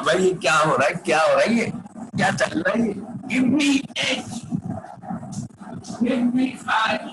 भाई ये क्या हो रहा है, क्या हो रहा है, ये क्या चल रहा है? Give me H, give me five.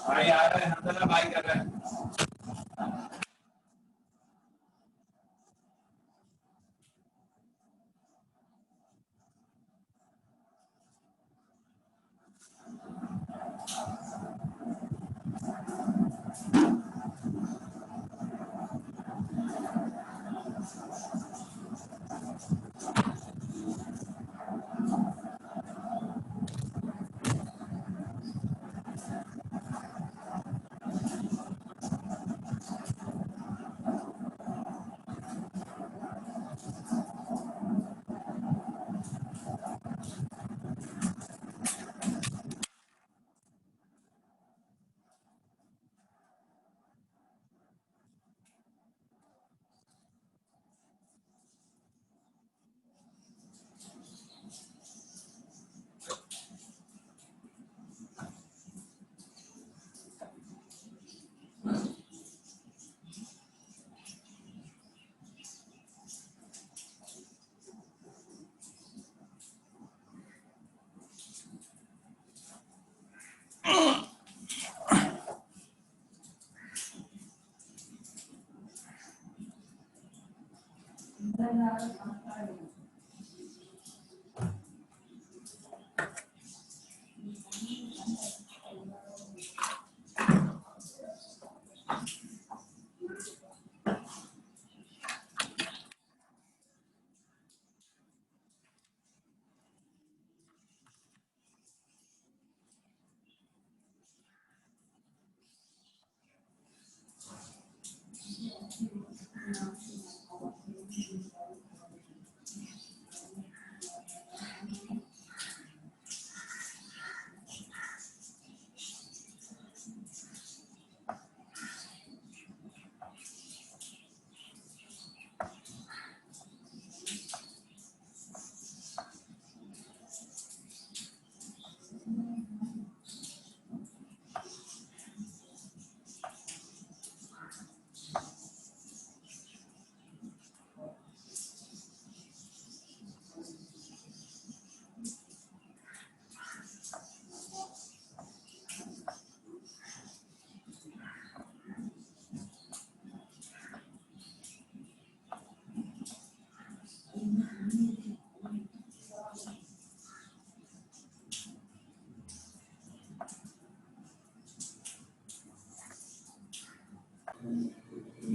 भाई आ रहे हैं, हम भाई कर रहे हैं।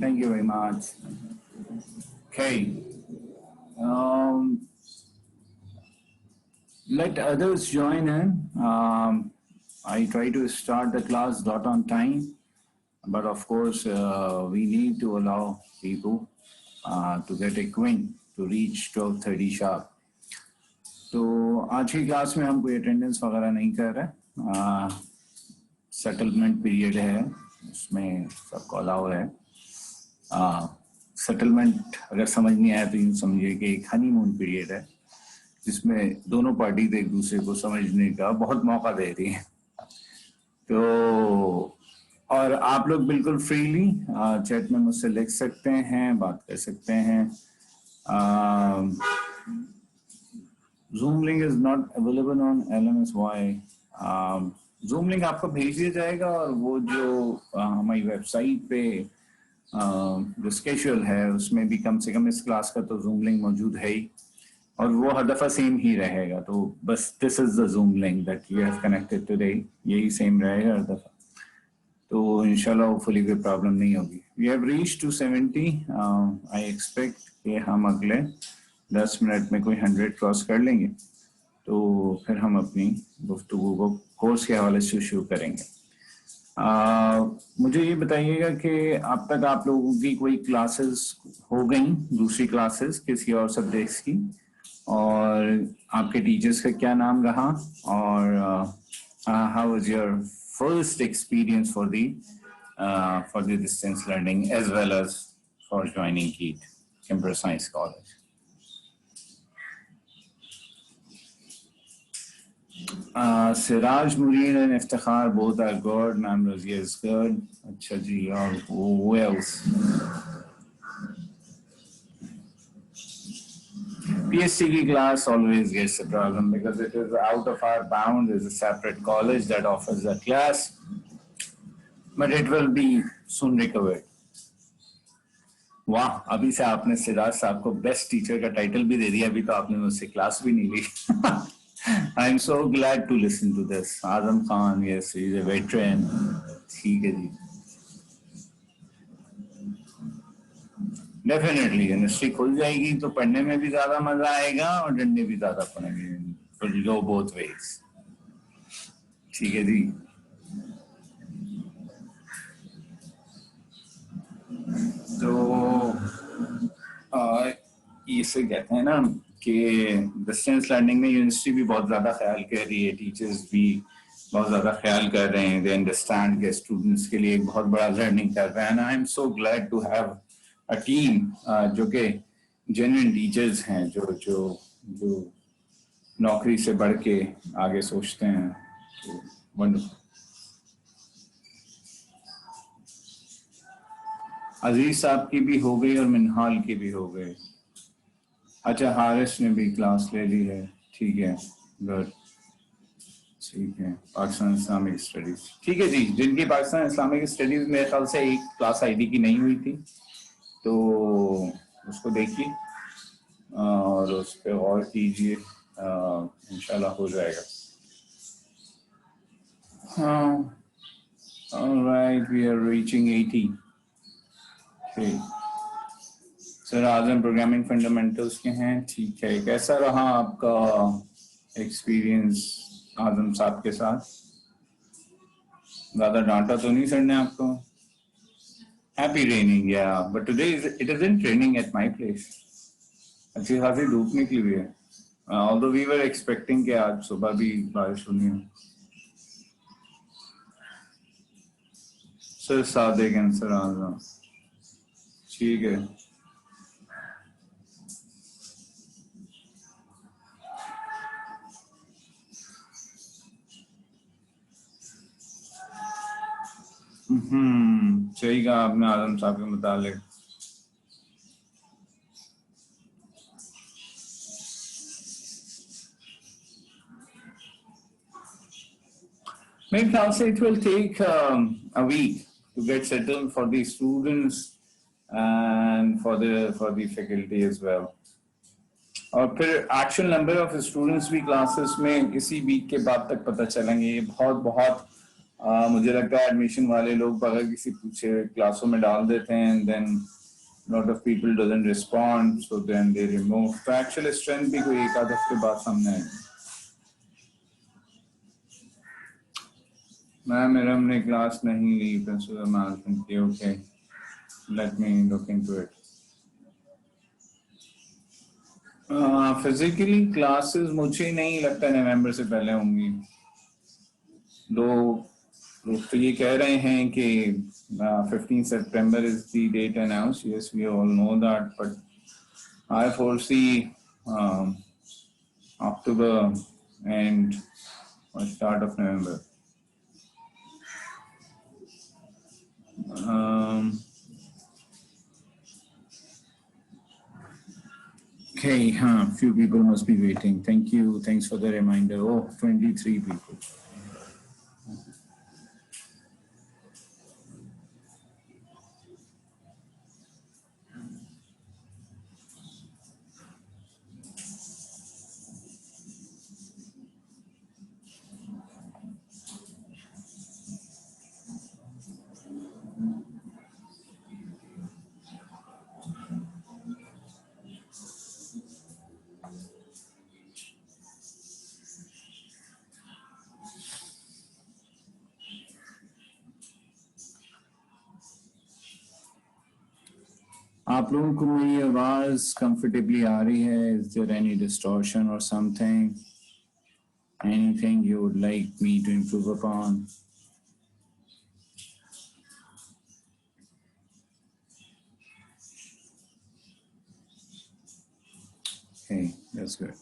Thank you very much. Okay. Let others join in. I try to start the class dot on time, but of course, we need to allow people to get acquainted to reach 12:30 sharp. तो आज की class में हम कोई attendance वगैरह नहीं कर रहे. सेटलमेंट पीरियड है, उसमें सबको अलाउ है. सेटलमेंट अगर समझ नहीं आया तो यूँ समझिए कि एक हनीमून पीरियड है जिसमें दोनों पार्टी एक दूसरे को समझने का बहुत मौका दे रही हैं. तो और आप लोग बिल्कुल फ्रीली चैट में मुझसे लिख सकते हैं, बात कर सकते हैं. Zoom link is not available on LMSY. Zoom link आपको भेज दिया जाएगा और वो जो हमारी वेबसाइट पे जो स्केड्यूल है उसमें भी कम से कम इस क्लास का तो Zoom link मौजूद है ही और वो हर दफ़ा सेम ही रहेगा. तो बस this is the Zoom link that you have connected today, यही सेम रहेगा हर दफ़ा. तो इंशाल्लाह होपफुली कोई प्रॉब्लम नहीं होगी. We have reached to 70. I expect कि हम अगले 10 मिनट में कोई 100 क्रॉस कर लेंगे तो फिर हम अपनी गुफ्तगू को कोर्स के हवाले से शुरू करेंगे. मुझे ये बताइएगा कि अब तक आप लोगों की कोई क्लासेस हो गई, दूसरी क्लासेस किसी और सब्जेक्ट्स की, और आपके टीचर्स का क्या नाम रहा, और how was your first experience for the distance learning as well as for joining KIET computer science college. Siraj Mureen and Iftikhar both are good. Ma'am Razia is good. Achha ji, और who else? PSC class always gets a problem because it is out of our bounds. There's a separate college that offers a class. but it will be soon recovered. वाह, अभी से आपने सिराज साहब को best teacher का title भी दे दिया, अभी तो आपने मुझसे क्लास भी नहीं ली. I am so glad to listen to this. Azam Khan, yes, he is a veteran. ठीक है जी. डेफिनेटली यूनिवर्सिटी खुल जाएगी तो पढ़ने में भी ज्यादा मजा आएगा और डंडे भी ज्यादा पड़ेंगे. गो बोथ वेज. ठीक है जी. तो इसे कहते हैं ना कि डिस्टेंस लर्निंग में यूनिवर्सिटी भी बहुत ज्यादा ख्याल कर रही है, टीचर्स भी बहुत ज्यादा ख्याल कर रहे हैं. दे अंडरस्टैंड के स्टूडेंट्स के लिए एक बहुत बड़ा लर्निंग कर रहे हैं. I am so glad to have a team जो कि जेन्युइन टीचर्स हैं, जो जो जो नौकरी से बढ़ के आगे सोचते हैं. तो वंडरफुल. अजीज साहब की भी हो गई और मिनहाल की भी हो गई. अच्छा, हारिस ने भी क्लास ले ली है. ठीक है, गुड. ठीक है, पाकिस्तान इस्लामिक स्टडीज. ठीक है जी. जिनकी पाकिस्तान इस्लामिक स्टडीज मेरे ख्याल से एक क्लास आईडी की नहीं हुई थी, तो उसको देखिए और उस पर गौर कीजिए. इंशाल्लाह हो जाएगा. हाँ, ऑलराइट, वी आर रीचिंग 80. ठीक सर, आजम प्रोग्रामिंग फंडामेंटल्स के हैं. ठीक है, कैसा रहा आपका एक्सपीरियंस आजम साहब के साथ? ज्यादा डांटा तो नहीं सर ने आपको? हैप्पी रेनिंग, या but today it isn't raining at my place. अच्छी खासी धूप निकली हुई है. ऑल्दो वी वर एक्सपेक्टिंग कि आज सुबह भी बारिश होनी है. सर सादिक आंसर आजम. ठीक है. सही कहा आपने आजम साहब के मुतालिक. मेरे ख्याल से it will take a week to get settled for the students and for the faculty as well. और फिर एक्चुअल नंबर ऑफ स्टूडेंट्स भी क्लासेस में इसी वीक के बाद तक पता चलेंगे. ये बहुत मुझे लगता है एडमिशन वाले लोग अगर किसी पूछे क्लासों में डाल देते हैं, then lot of people doesn't respond, so then they remove. तो एक्चुअल स्ट्रेंथ भी कोई एक आध हफ्ते बाद सामने आएगी. मैम ने क्लास नहीं ली प्रिंसिपल मैनेजमेंट की. Okay, let me look into it. Physically classes मुझे नहीं लगता नवंबर से पहले होंगी. दो लोग तो ये कह रहे हैं कि 15 September is the date announced. Yes, we all know that, but I foresee October and or start of November. Okay, few people must be waiting. Thank you. Thanks for the reminder. Oh, 23 people. आप लोगों को मेरी आवाज comfortably आ रही है? Is there any distortion or something? Anything you would like me to improve upon? Okay, that's good.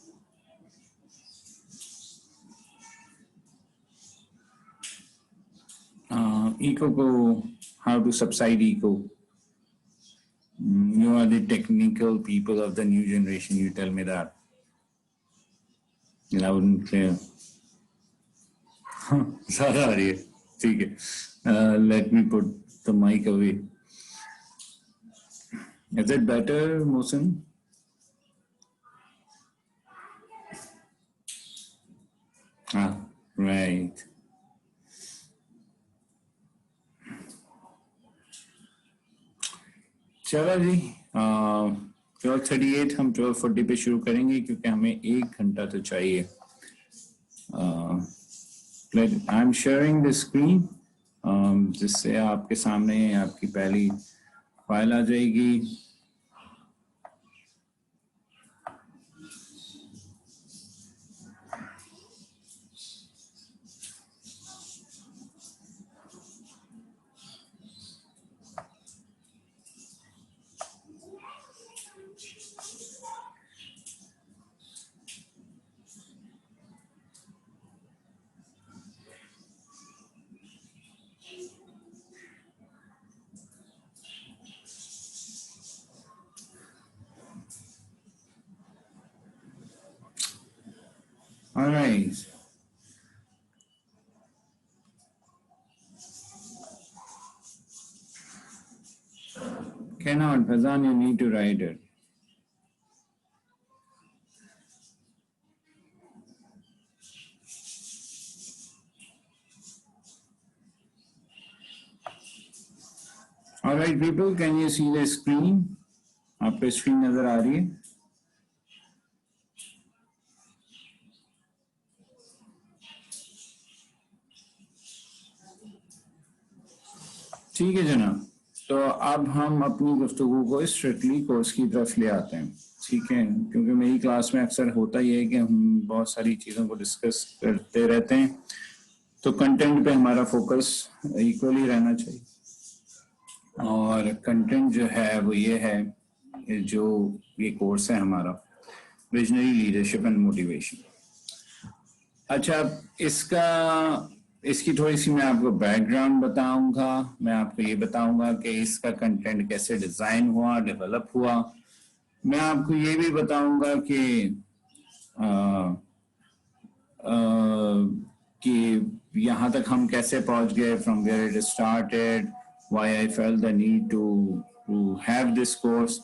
Eco को how to subside eco? You are the technical people of the new generation. You tell me that. Loud and clear. ज़्यादा आ रही है. ठीक है. Let me put the mic away. Is it better, Mohsin? Right. चलो जी, 12:38 हम 12:40 पे शुरू करेंगे क्योंकि हमें 1 घंटा तो चाहिए. I am sharing the screen, जिससे आपके सामने आपकी पहली फाइल आ जाएगी. All right. Cannot, Fazan, you need to write it. All right, people, can you see the screen? आपको स्क्रीन नजर आ रही है? ठीक है जनाब, तो अब हम अपनी गुफ्तगू को स्ट्रिक्टली कोर्स की तरफ ले आते हैं. ठीक है, क्योंकि मेरी क्लास में अक्सर होता ही है कि हम बहुत सारी चीज़ों को डिस्कस करते रहते हैं, तो कंटेंट पे हमारा फोकस इक्वली रहना चाहिए. और कंटेंट जो है वो ये है, जो ये कोर्स है हमारा, विजनरी लीडरशिप एंड मोटिवेशन. अच्छा, इसकी थोड़ी सी मैं आपको बैकग्राउंड बताऊंगा. मैं आपको ये बताऊंगा कि इसका कंटेंट कैसे डिजाइन हुआ, डेवलप हुआ. मैं आपको ये भी बताऊंगा कि यहाँ तक हम कैसे पहुंच गए, from where it started, why I felt the need to have this course.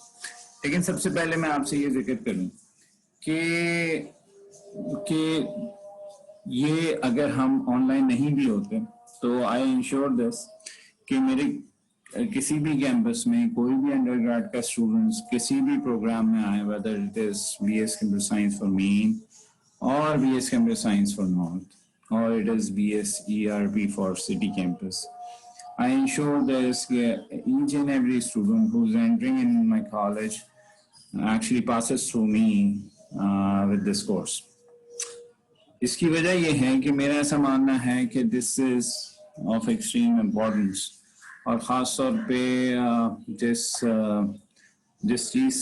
लेकिन सबसे पहले मैं आपसे ये जिक्र करूं कि ये अगर हम ऑनलाइन नहीं भी होते तो आई इंश्योर दिस कि मेरे किसी भी कैंपस में कोई भी अंडरग्रेड का स्टूडेंट्स किसी भी प्रोग्राम में आए, whether it is BS computer science for men और BS computer science for north और it is BS ERP for city campus, I ensure that each and every student who's entering in my college actually passes through me with this course. इसकी वजह ये है कि मेरा ऐसा मानना है कि this is of extreme importance, और ख़ास तौर पे जिस चीज़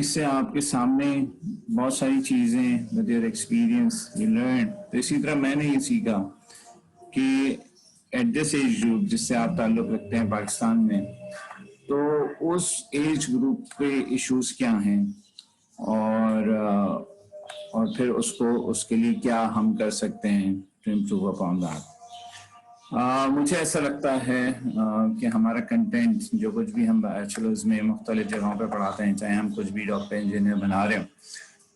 से आपके सामने बहुत सारी चीज़ें with your experience you learn. तो इसी तरह मैंने ये सीखा कि एट दिस एज ग्रुप जिससे आप ताल्लुक़ रखते हैं पाकिस्तान में, तो उस एज ग्रुप पे इश्यूज क्या हैं और फिर उसके लिए क्या हम कर सकते हैं टू इम्प्रूव अपॉन दैट. मुझे ऐसा लगता है कि हमारा कंटेंट जो कुछ भी हम बैचलर्स में मुख्तलिफ जगहों पे पढ़ाते हैं, चाहे हम कुछ भी डॉक्टर इंजीनियर बना रहे हो,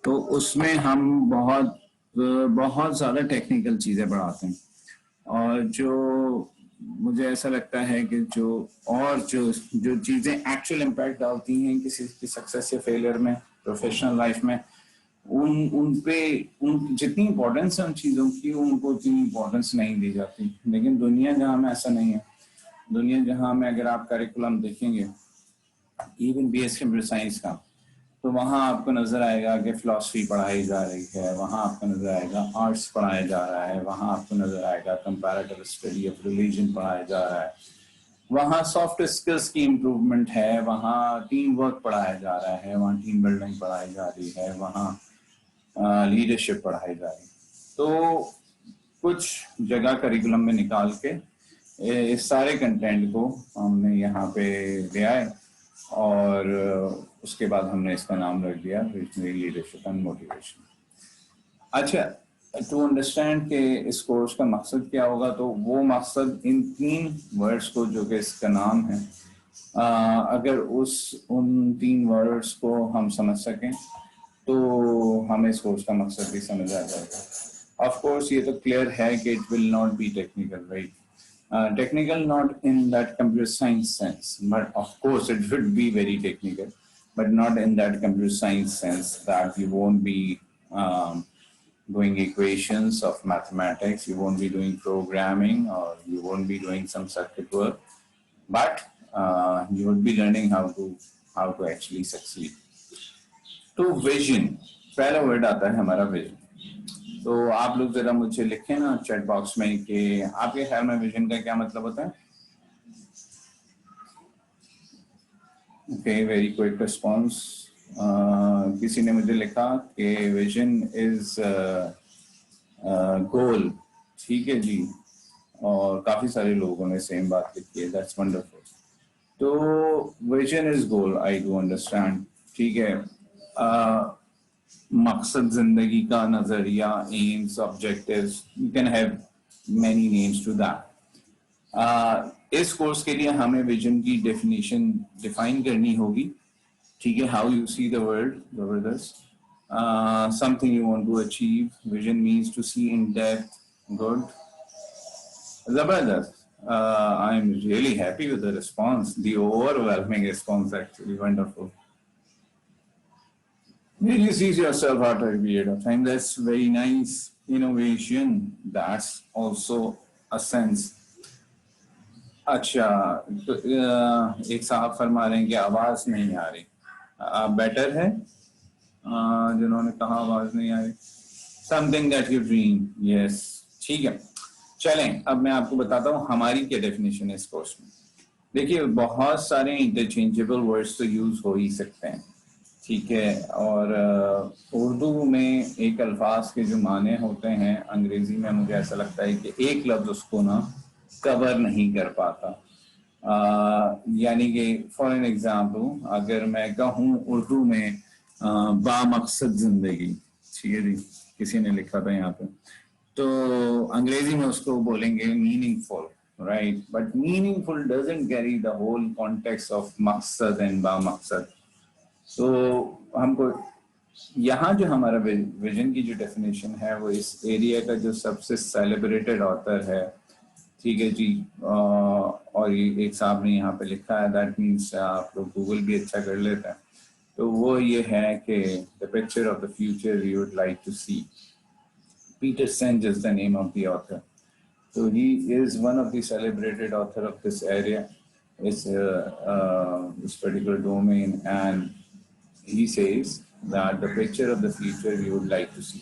तो उसमें हम बहुत ज़्यादा टेक्निकल चीज़ें पढ़ाते हैं. और जो मुझे ऐसा लगता है कि जो चीज़ें एक्चुअल इम्पैक्ट डालती हैं किसी की सक्सेस या फेलियर में, प्रोफेशनल लाइफ में, उन जितनी इम्पोर्टेंस है उन चीज़ों की, उनको उतनी इम्पोर्टेंस नहीं दी जाती. लेकिन दुनिया जहाँ में ऐसा नहीं है, दुनिया जहाँ में अगर आप करिकुलम देखेंगे इवन बीएस कंप्यूटर साइंस का, तो वहाँ आपको नज़र आएगा कि फ़िलासफ़ी पढ़ाई जा रही है, वहाँ आपको नज़र आएगा आर्ट्स पढ़ाया जा रहा है, वहाँ आपको नज़र आएगा कंपैरेटिव स्टडी ऑफ रिलीजन पढ़ाया जा रहा है, वहाँ सॉफ्ट स्किल्स की इम्प्रूवमेंट है, वहाँ टीम वर्क पढ़ाया जा रहा है, वहाँ टीम बिल्डिंग पढ़ाई जा रही है, वहाँ लीडरशिप पढ़ाई जा रही है. तो कुछ जगह करिकुलम में निकाल के इस सारे कंटेंट को हमने यहाँ पे ले आए और उसके बाद हमने इसका नाम रख दिया विजनरी लीडरशिप एंड मोटिवेशन। अच्छा, टू अंडरस्टैंड कि इस कोर्स का मकसद क्या होगा, तो वो मकसद इन 3 वर्ड्स को जो कि इसका नाम है, अगर उन 3 वर्ड्स को हम समझ सकें तो हमें इस कोर्स का मकसद भी समझ आ जाएगा। ऑफ कोर्स ये तो क्लियर है कि it will not be technical, right? Technical not in that computer science sense, but of course it should be very technical, but not in that computer science sense that you won't be doing equations of mathematics, you won't be doing programming, or you won't be doing some circuit work, but you would be learning how to actually succeed. तो vision, पहला word आता है हमारा vision. तो आप लोग जरा मुझे लिखें ना चैट बॉक्स में कि आपके ख्याल में विजन का क्या मतलब होता है। Okay, very quick response. किसी ने मुझे लिखा कि विजन इज गोल। ठीक है जी, और काफी सारे लोगों ने सेम बात लिखी है, दैट्स वंडरफुल। तो vision is goal, I do understand. ठीक है, मकसद जिंदगी का, नजरिया, aims, objectives, you can have many names to that. इस कोर्स के लिए हमें विजन की डेफिनेशन डिफाइन करनी होगी। ठीक है, how you see the world, जबरदस्त। Something you want to achieve, vision means to see in depth, good, जबरदस्त। I am really happy with the response, the overwhelming response actually, wonderful. You see yourself after a period of time, that's very nice. Innovation, that's also a sense. अच्छा, तो एक साहब फरमा रहे हैं कि आवाज नहीं आ रही, बेटर है जिन्होंने कहा आवाज नहीं आ रही। Something that you dream, yes, ठीक है। चलें, अब मैं आपको बताता हूँ हमारी क्या डेफिनेशन है इस कोर्स में। देखिए, बहुत सारे इंटरचेंजेबल वर्ड्स तो यूज हो ही सकते हैं, ठीक है, और उर्दू में एक अल्फाज के जो माने होते हैं, अंग्रेजी में मुझे ऐसा लगता है कि एक लफ्ज उसको ना कवर नहीं कर पाता। यानी कि फॉर एन एग्जाम्पल, अगर मैं कहूँ उर्दू में बामकसद जिंदगी, ठीक है जी, किसी ने लिखा था यहाँ पे, तो अंग्रेजी में उसको बोलेंगे meaningful, right? But meaningful doesn't carry the whole context of मकसद एंड बामकसद। तो हमको यहाँ जो हमारा विजन की जो डेफिनेशन है वो इस एरिया का जो सबसे सेलिब्रेटेड ऑथर है, ठीक है जी, और ये एक साहब ने यहाँ पे लिखा है, दैट मीन्स आप लोग गूगल भी अच्छा कर लेते हैं, तो वो ये है कि the picture of the future you would like to see. Peter Senge is the name of the author. So he is one of the celebrated author of this area, this particular domain, and he says that the picture of the future you would like to see.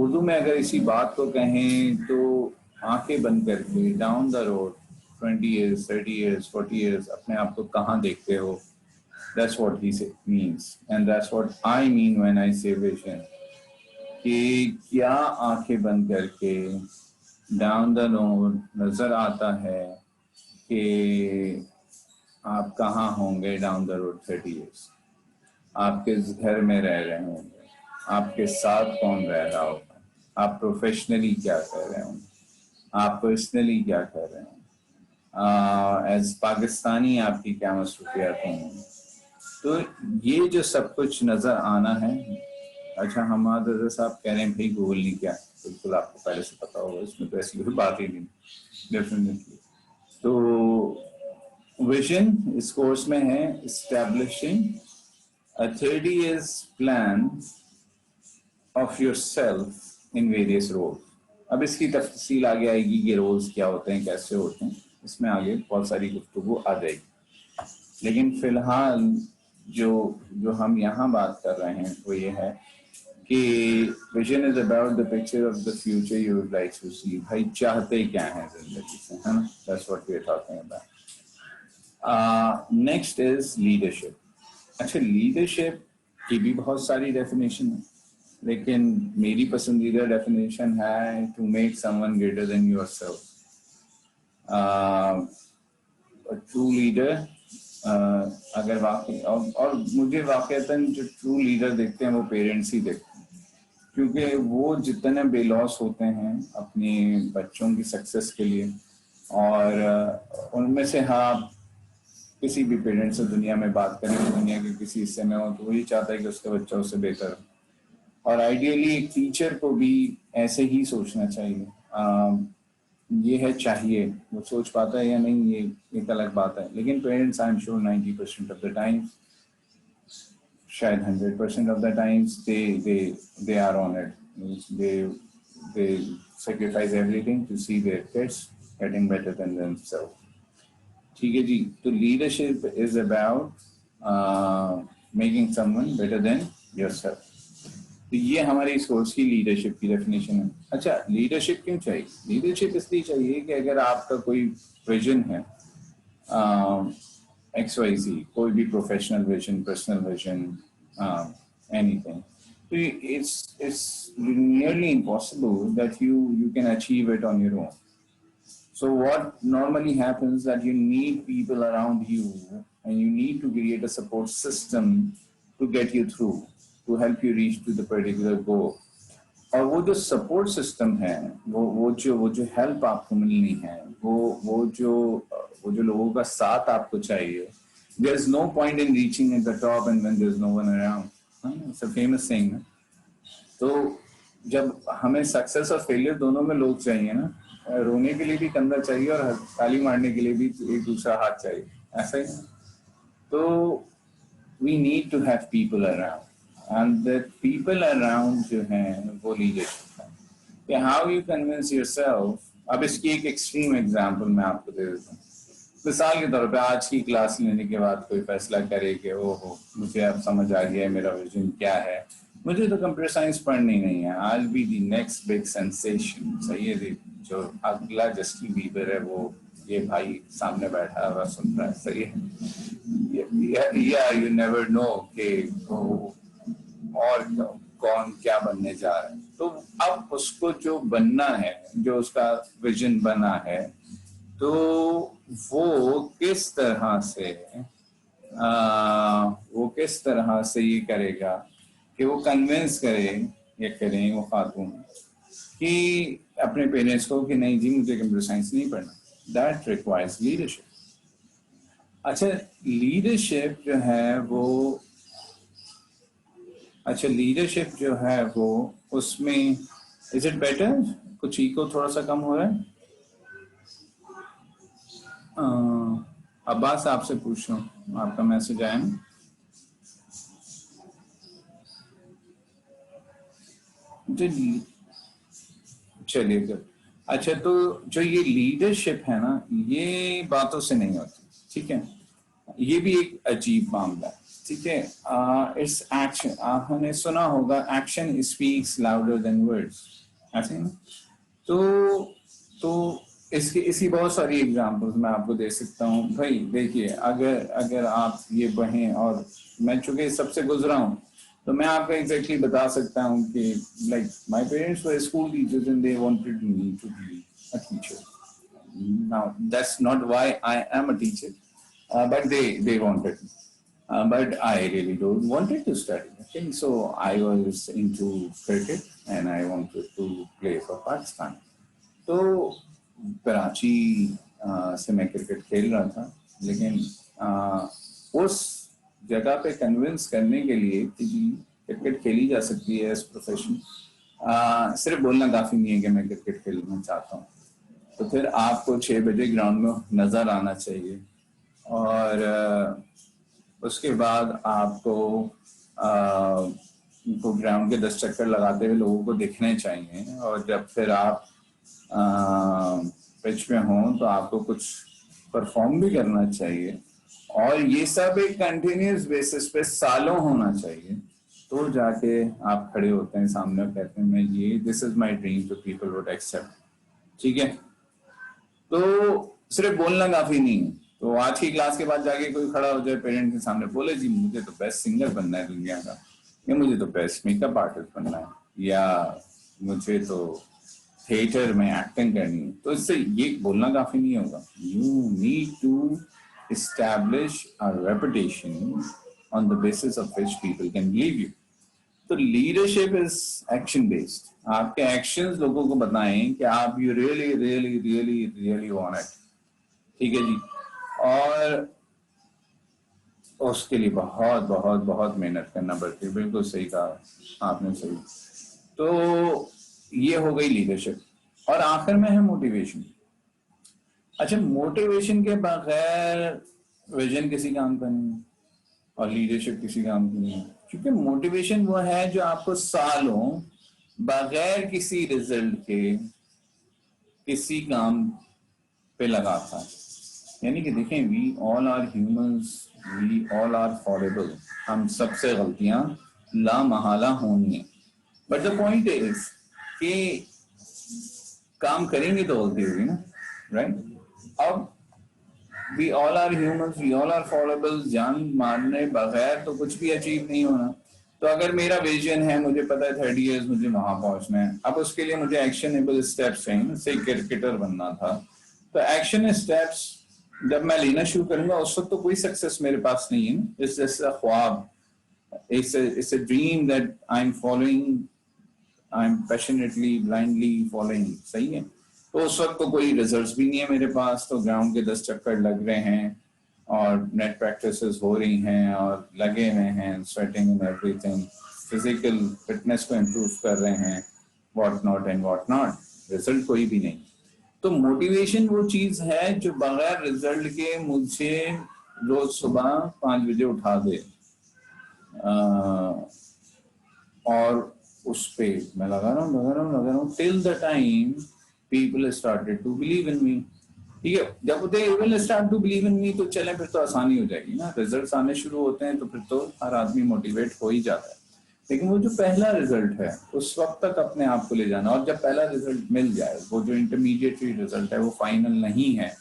Urdu में अगर इसी बात को कहें तो आंखें बंद करके down the road 20 years, 30 years, 40 years अपने आप को कहाँ देखते हो, that's what he means, and that's what I mean when I say vision. कि क्या आंखें बंद करके डाउन द रोड नजर आता है कि आप कहाँ होंगे डाउन द रोड 30 years, आप किस घर में रह रहे होंगे, आपके साथ कौन रह रहा होगा, आप प्रोफेशनली क्या कर रहे होंगे, आप पर्सनली क्या कर रहे होंगे, एज पाकिस्तानी आपकी क्या मसरूफियात होंगी। तो ये जो सब कुछ नजर आना है। अच्छा, हमाद रजा साहब कह रहे हैं भाई गूगल नहीं किया, बिल्कुल आपको पहले से पता होगा, इसमें तो ऐसी कोई बात ही नहीं, डेफिनेटली। तो विजन इस कोर्स में है establishing a 30 years plan of yourself in various roles. अब इसकी तफसील आगे आएगी कि रोल्स क्या होते हैं, कैसे होते हैं, इसमें आगे बहुत सारी गुफ्तगू आ जाएगी। लेकिन फिलहाल जो हम यहाँ बात कर रहे हैं वो ये है कि vision is about the picture of the future you would like to see. भाई चाहते क्या है जिंदगी से, है ना, that's what we are talking about. Next is leadership. अच्छा, लीडरशिप की भी बहुत सारी डेफिनेशन है, लेकिन मेरी पसंदीदा डेफिनेशन है to make someone greater than yourself. True leader, अगर वाकई और मुझे वाकईतन जो ट्रू लीडर देखते हैं वो पेरेंट्स ही देखते हैं, क्योंकि वो जितने बेलॉस होते हैं अपने बच्चों की सक्सेस के लिए, और उनमें से हाँ किसी भी पेरेंट्स से दुनिया में बात करें, दुनिया के किसी हिस्से में हो, तो वही चाहता है कि उसका बच्चा उससे बेहतर हो। और आइडियली एक टीचर को भी ऐसे ही सोचना चाहिए। ये है चाहिए, वो सोच पाता है या नहीं ये एक अलग बात है, लेकिन parents I am sure 90% of the time, शायद 100% of the times they are on it. They sacrifice everything to see their kids getting better than themselves. ठीक है जी, तो leadership is about making someone better than yourself. तो ये हमारी इस course की leadership की डेफिनेशन है। अच्छा, लीडरशिप क्यों चाहिए? लीडरशिप इसलिए चाहिए कि अगर आपका कोई विजन है, XYZ, कोई भी professional vision, personal vision, anything, तो it's nearly impossible that you can achieve it on your own. So what normally happens that you need people around you, and you need to create a support system to get you through, to help you reach to the particular goal. और वो जो support system है, वो जो help आपको मिलनी है, वो जो लोगों का साथ आपको चाहिए, there is no point in reaching at the top and when there is no one around. It's a famous saying. तो जब हमें सक्सेस और फेलियर दोनों में लोग चाहिए ना, रोने के लिए भी कंधा चाहिए और ताली मारने के लिए भी एक दूसरा हाथ चाहिए, ऐसा ही। तो we need to have people around, and the people around जो हैं वो लीडरशिप है। कि how you convince yourself, अब इसकी एक एक्सट्रीम एग्जांपल मैं आपको दे देता हूँ। मिसाल के तौर पे आज की क्लास लेने के बाद कोई फैसला करे कि ओहो मुझे अब समझ आ गया मेरा विजन क्या है, मुझे तो कंप्यूटर साइंस पढ़नी नहीं है, I'll be the next big sensation। सही है, जो अगला जस्टिन बीबर है वो ये भाई सामने बैठा हुआ सुन रहा है, सही है। या यू नेवर नो कि और कौन क्या बनने जा रहा है। तो अब उसको जो बनना है, जो उसका विजन बना है, तो वो किस तरह से ये करेगा कि वो कन्विंस करे या करें वो खातून कि अपने पेरेंट्स को कि नहीं जी मुझे कंप्यूटर साइंस नहीं पढ़ना। That requires leadership. अच्छा, लीडरशिप जो है वो उसमें इज इट बेटर, कुछ इको थोड़ा सा कम हो रहा है। अब्बास आपसे पूछ रहा हूँ, आपका मैसेज आया ना? चलिए गुड। अच्छा, तो जो ये लीडरशिप है ना, ये बातों से नहीं होती, ठीक है। ये भी एक अजीब मामला है, ठीक है। इट्स एक्शन, आपने सुना होगा action speaks louder than words, ऐसे ना। तो इसकी बहुत सारी एग्जांपल्स मैं आपको दे सकता हूँ। भाई देखिए, अगर आप ये पढ़ें, और मैं चूंकि सबसे गुजरा हूँ तो मैं आपको एग्जैक्टली बता सकता हूँ कि like my parents were school teachers and they wanted me to be a teacher. Now that's not why I am a teacher, but they wanted me. But I really don't wanted to study. Okay, so I was into cricket and I wanted to play for Pakistan. तो कराची से मैं cricket खेल रहा था, लेकिन उस जगह पे कन्विंस करने के लिए कि क्रिकेट खेली जा सकती है एज प्रोफेशन, सिर्फ बोलना काफी नहीं है कि मैं क्रिकेट खेलना चाहता हूँ। तो फिर आपको 6 बजे ग्राउंड में नजर आना चाहिए, और उसके बाद आपको ग्राउंड के 10 चक्कर लगाते हुए लोगों को दिखने चाहिए, और जब फिर आप पिच में हो तो आपको कुछ परफॉर्म भी करना चाहिए, और ये सब एक कंटिन्यूस बेसिस पे सालों होना चाहिए। तो जाके आप खड़े होते हैं सामने और कहते हैं मैं ये दिस इज माय ड्रीम, तो पीपल वुड एक्सेप्ट। ठीक है, तो सिर्फ बोलना काफी नहीं है। तो आज की क्लास के बाद जाके कोई खड़ा हो जाए पेरेंट के सामने, बोले जी मुझे तो बेस्ट सिंगर बनना है दुनिया का, या मुझे तो बेस्ट मेकअप आर्टिस्ट बनना है, या मुझे तो थिएटर में एक्टिंग करनी है, तो इससे ये बोलना काफी नहीं होगा। You need to establish a reputation on the basis of which people can believe you. तो लीडरशिप इज एक्शन बेस्ड. आपके एक्शंस लोगों को बताएं कि आप you really really really really want it. ठीक है जी. और उसके लिए बहुत बहुत बहुत मेहनत करना पड़ती है. बिल्कुल सही कहा आपने, सही. तो ये हो गई लीडरशिप. और आखिर में है मोटिवेशन. अच्छा, मोटिवेशन के बगैर विजन किसी काम का नहीं है और लीडरशिप किसी काम की नहीं है. क्योंकि मोटिवेशन वो है जो आपको सालों बगैर किसी रिजल्ट के किसी काम पे लगाता है. यानी कि देखें, we all are humans, we all are fallible. हम सबसे गलतियां लामहला होनी है. बट द पॉइंट इज कि काम करेंगे तो गलती होगी ना, राइट? अब we all are humans, we all are fallible. जान मारने बगैर तो कुछ भी अचीव नहीं होना. तो अगर मेरा विजन है, मुझे पता है 30 इयर्स मुझे वहां पहुंचना है, अब उसके लिए मुझे एक्शनेबल स्टेप्स हैं. से क्रिकेटर बनना था तो एक्शन स्टेप्स जब मैं लेना शुरू करूंगा उस वक्त तो कोई सक्सेस मेरे पास नहीं है. इट्स जस्ट अ ख्वाब. It's a dream that I am following, I am passionately blindly following. सही है. तो उस वक्त तो कोई रिजल्ट्स भी नहीं है मेरे पास. तो ग्राउंड के 10 चक्कर लग रहे हैं और नेट प्रैक्टिसेस हो रही हैं और लगे हुए हैं, sweating and everything, physical fitness को इम्प्रूव कर रहे हैं, what not and what not. Result कोई भी नहीं. तो मोटिवेशन वो चीज है जो बगैर रिजल्ट के मुझे रोज सुबह 5 बजे उठा दे और उस पे मैं लगा रहा हूँ till the time people started to believe in me. ठीक है. जब they will start to believe in me तो चलें, फिर तो आसानी हो जाएगी ना. रिजल्ट्स आने शुरू होते हैं तो फिर तो हर आदमी मोटिवेट हो ही जाता है. लेकिन वो जो पहला रिजल्ट है उस वक्त तक अपने आप को ले जाना. और जब पहला रिजल्ट मिल जाए, वो जो इंटरमीडिएट रिजल्ट है वो फाइनल नहीं है,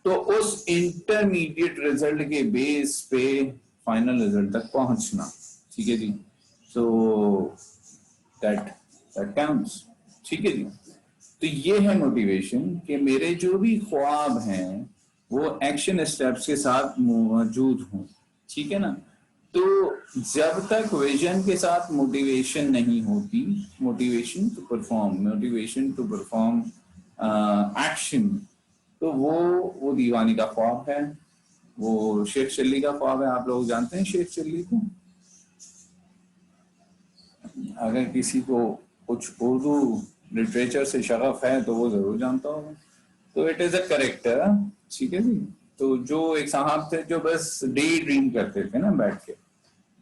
तो उस इंटरमीडिएट रिजल्ट के बेस पे फाइनल रिजल्ट तक पहुंचना. ठीक है जी. So that counts. ठीक है जी. तो ये है मोटिवेशन कि मेरे जो भी ख्वाब हैं वो एक्शन स्टेप्स के साथ मौजूद हों. ठीक है ना. तो जब तक विजन के साथ मोटिवेशन नहीं होती, मोटिवेशन टू परफॉर्म एक्शन, तो वो दीवानी का ख्वाब है, वो शेख चिल्ली का ख्वाब है. आप लोग जानते हैं शेख चिल्ली को? अगर किसी को कुछ उर्दू लिटरेचर से शगफ है तो वो जरूर जानता होगा. तो इट इज अ करेक्टर. ठीक है जी. तो जो एक साहब थे जो बस डे ड्रीम करते थे ना बैठ के,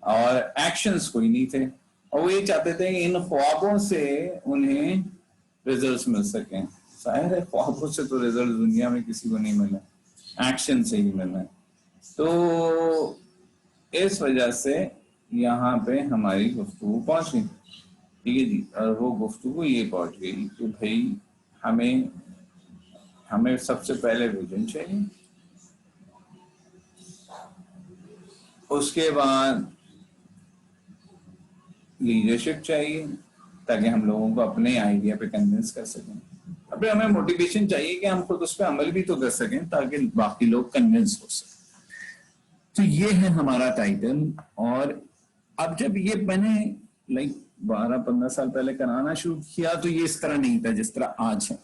और एक्शंस कोई नहीं थे, और वो ये चाहते थे कि इन ख्वाबों से उन्हें रिजल्ट्स मिल सकें. जाहिर है ख्वाबों से तो रिजल्ट दुनिया में किसी को नहीं मिले, एक्शन से ही मिलना है. तो इस वजह से यहाँ पे हमारी गुफ्तगू पहुंच गई. ठीक है जी. और वो गुफ्तगू ये पहुंच गई कि भाई हमें सबसे पहले विजन चाहिए, उसके बाद लीडरशिप चाहिए ताकि हम लोगों को अपने आइडिया पे कन्विंस कर सकें. अब हमें मोटिवेशन चाहिए कि हम खुद उस पर अमल भी तो कर सकें ताकि बाकी लोग कन्विंस हो सकें. तो ये है हमारा टाइटल. और अब जब ये मैंने 12-15 साल पहले कराना शुरू किया तो ये इस तरह नहीं था जिस तरह आज है.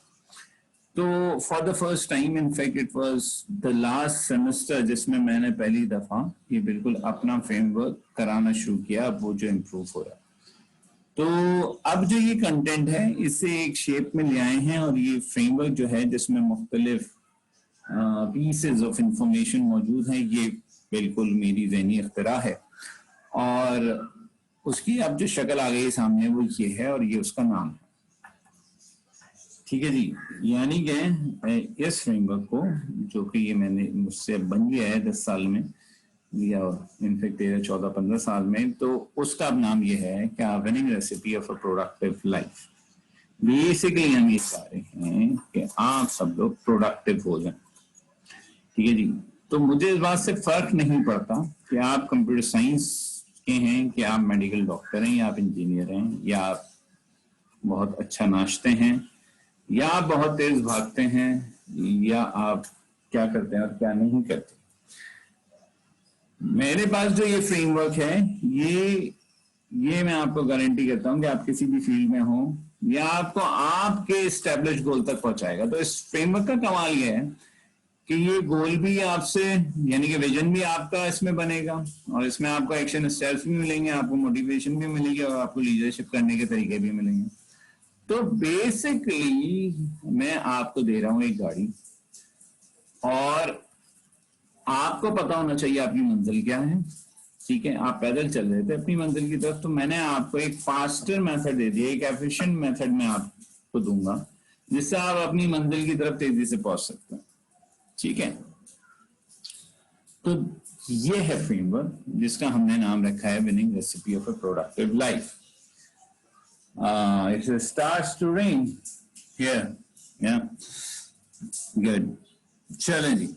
तो for the first time, in fact it was the last semester, जिसमें मैंने पहली दफा ये बिल्कुल अपना फ्रेमवर्क कराना शुरू किया. अब वो जो इम्प्रूव हो रहा है. तो अब जो ये कंटेंट है इसे एक शेप में ले आए हैं, और ये फ्रेमवर्क जो है जिसमें मुख्तलिफ पीसेज ऑफ इंफॉर्मेशन मौजूद हैं, ये बिल्कुल मेरी ज़हनी इख्तिरा है. और उसकी अब जो शक्ल आ गई सामने वो ये है, और ये उसका नाम है. ठीक है जी. यानी कि इस फ्रेमवर्क को, जो कि ये मैंने मुझसे बन गया है 10 साल में, या इनफैक्ट 13-14-15 साल में, तो उसका अब नाम ये है कि winning recipe of a productive life. Basically हम ये चाह रहे हैं कि आप सब लोग प्रोडक्टिव हो जाएं. ठीक है जी. तो मुझे इस बात से फर्क नहीं पड़ता कि आप कंप्यूटर साइंस के हैं, कि आप मेडिकल डॉक्टर हैं, या आप इंजीनियर हैं, या आप बहुत अच्छा नाचते हैं, या आप बहुत तेज भागते हैं, या आप क्या करते हैं और क्या नहीं करते. मेरे पास जो ये फ्रेमवर्क है, ये मैं आपको गारंटी करता हूँ कि आप किसी भी फील्ड में हो, या आपको आपके एस्टेब्लिश गोल तक पहुंचाएगा। तो इस फ्रेमवर्क का कमाल ये है कि ये गोल भी आपसे, यानी कि विजन भी आपका इसमें बनेगा, और इसमें आपको एक्शन स्टेप्स भी मिलेंगे, आपको मोटिवेशन भी मिलेगी, और आपको लीडरशिप करने के तरीके भी मिलेंगे। तो बेसिकली मैं आपको दे रहा हूं एक गाड़ी, और आपको पता होना चाहिए आपकी मंजिल क्या है। ठीक है, आप पैदल चल रहे थे अपनी मंजिल की तरफ, तो मैंने आपको एक फास्टर मेथड दे दिया, एक एफिशिएंट मेथड मैं आपको दूंगा, जिससे आप अपनी मंजिल की तरफ तेजी से पहुंच सकते हैं। ठीक है, तो ये है फ्रेमवर्क जिसका हमने नाम रखा है winning recipe of a productive life. It starts to rain here, yeah, good। चलें जी,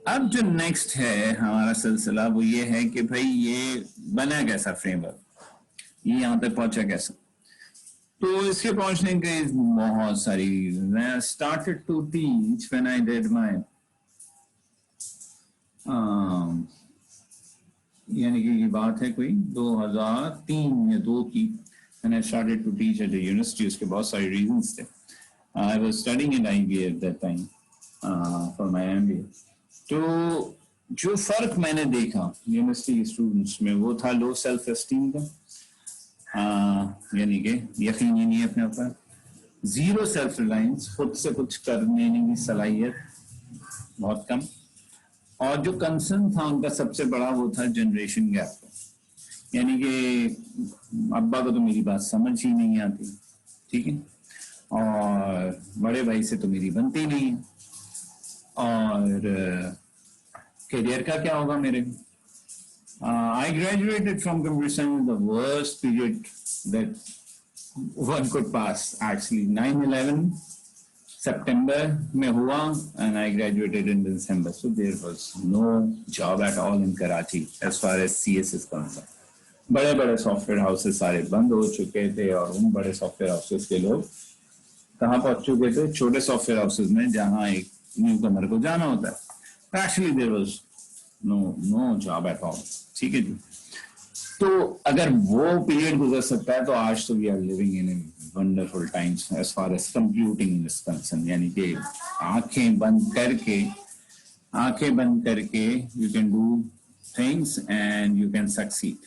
अब जो नेक्स्ट है हमारा सिलसिला वो ये है कि भाई ये बना कैसा फ्रेमवर्क, ये यहाँ तक पहुंचा कैसा। तो इसके पहुंचने के बहुत सारी रीजन है। Started to teach when I did my यानी कि ये बात है कोई 2003 या 2 की, when I started to teach at the university। उसके बहुत सारे reasons थे। I was studying in IB at that time for my MBA। तो जो फर्क मैंने देखा यूनिवर्सिटी स्टूडेंट्स में वो था लो सेल्फ एस्टीम का, यानी कि यकीन ही नहीं अपने ऊपर, जीरो सेल्फ रिलायंस, खुद से कुछ करने की सलाहियत बहुत कम, और जो कंसर्न था उनका सबसे बड़ा वो था जनरेशन गैप, यानी कि अब्बा को तो मेरी बात समझ ही नहीं आती, ठीक है, और बड़े भाई से तो मेरी बनती नहीं है, और करियर का क्या होगा मेरे। I graduated from computer science, the worst period that one could pass actually। 9/11 September में हुआ and I graduated in December, so there was no job at all in Karachi as far as CS is concerned। बड़े बड़े software houses सारे बंद हो चुके थे, और उन बड़े सॉफ्टवेयर हाउसेस के लोग कहाँ पहुंच चुके थे, छोटे सॉफ्टवेयर हाउसेस में जहां एक न्यू कमर को जाना होता है। Actually there was no job at all. ठीक है जी, तो अगर वो पीरियड गुजर सकता है तो आज तो we are living in wonderful times as far as computing is concern, यानी कि आंखें बंद करके you can do things and you can succeed.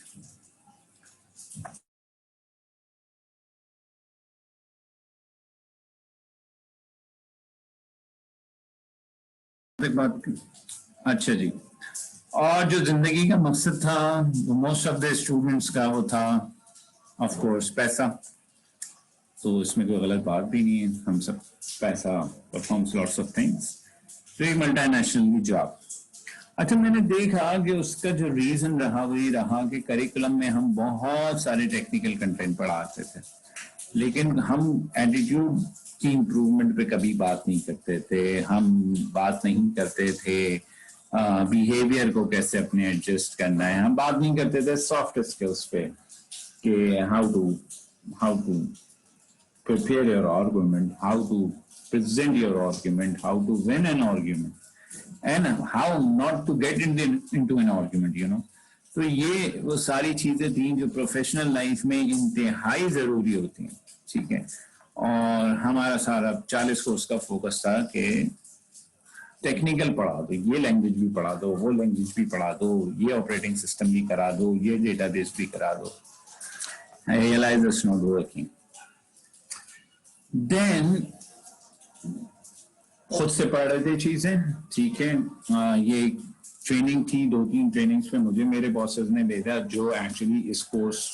अच्छा जी, और जो जिंदगी का मकसद था मोस्ट ऑफ द स्टूडेंट्स का वो था ऑफ कोर्स पैसा। तो इसमें कोई गलत बात भी नहीं है, हम सब पैसा परफॉर्म्स लॉट्स ऑफ थिंग्स, तो एक मल्टीनेशनल की जॉब। अच्छा, मैंने देखा कि उसका जो रीजन रहा वही रहा कि करिकुलम में हम बहुत सारे टेक्निकल कंटेंट पढ़ाते थे, लेकिन हम एटीट्यूड की इम्प्रूवमेंट पे कभी बात नहीं करते थे, हम बात नहीं करते थे बिहेवियर को कैसे अपने एडजस्ट करना है, हम बात नहीं करते थे सॉफ्ट स्किल्स पे कि how to prepare your argument, how to present your argument, how to win an argument and how not to get into an argument, you know. तो ये वो सारी चीजें थी जो प्रोफेशनल लाइफ में इंतहाई जरूरी होती हैं। ठीक है, और हमारा सारा 40 कोर्स का फोकस था कि टेक्निकल पढ़ा दो, ये लैंग्वेज भी पढ़ा दो, वो लैंग्वेज भी पढ़ा दो, ये ऑपरेटिंग सिस्टम भी करा दो, ये डेटाबेस भी करा दो। I realized it's not working। Then खुद से पढ़ रहे थे चीजें, ठीक है, ये ट्रेनिंग थी, 2-3 ट्रेनिंग्स में मुझे मेरे बॉसेस ने भेजा जो एक्चुअली इस कोर्स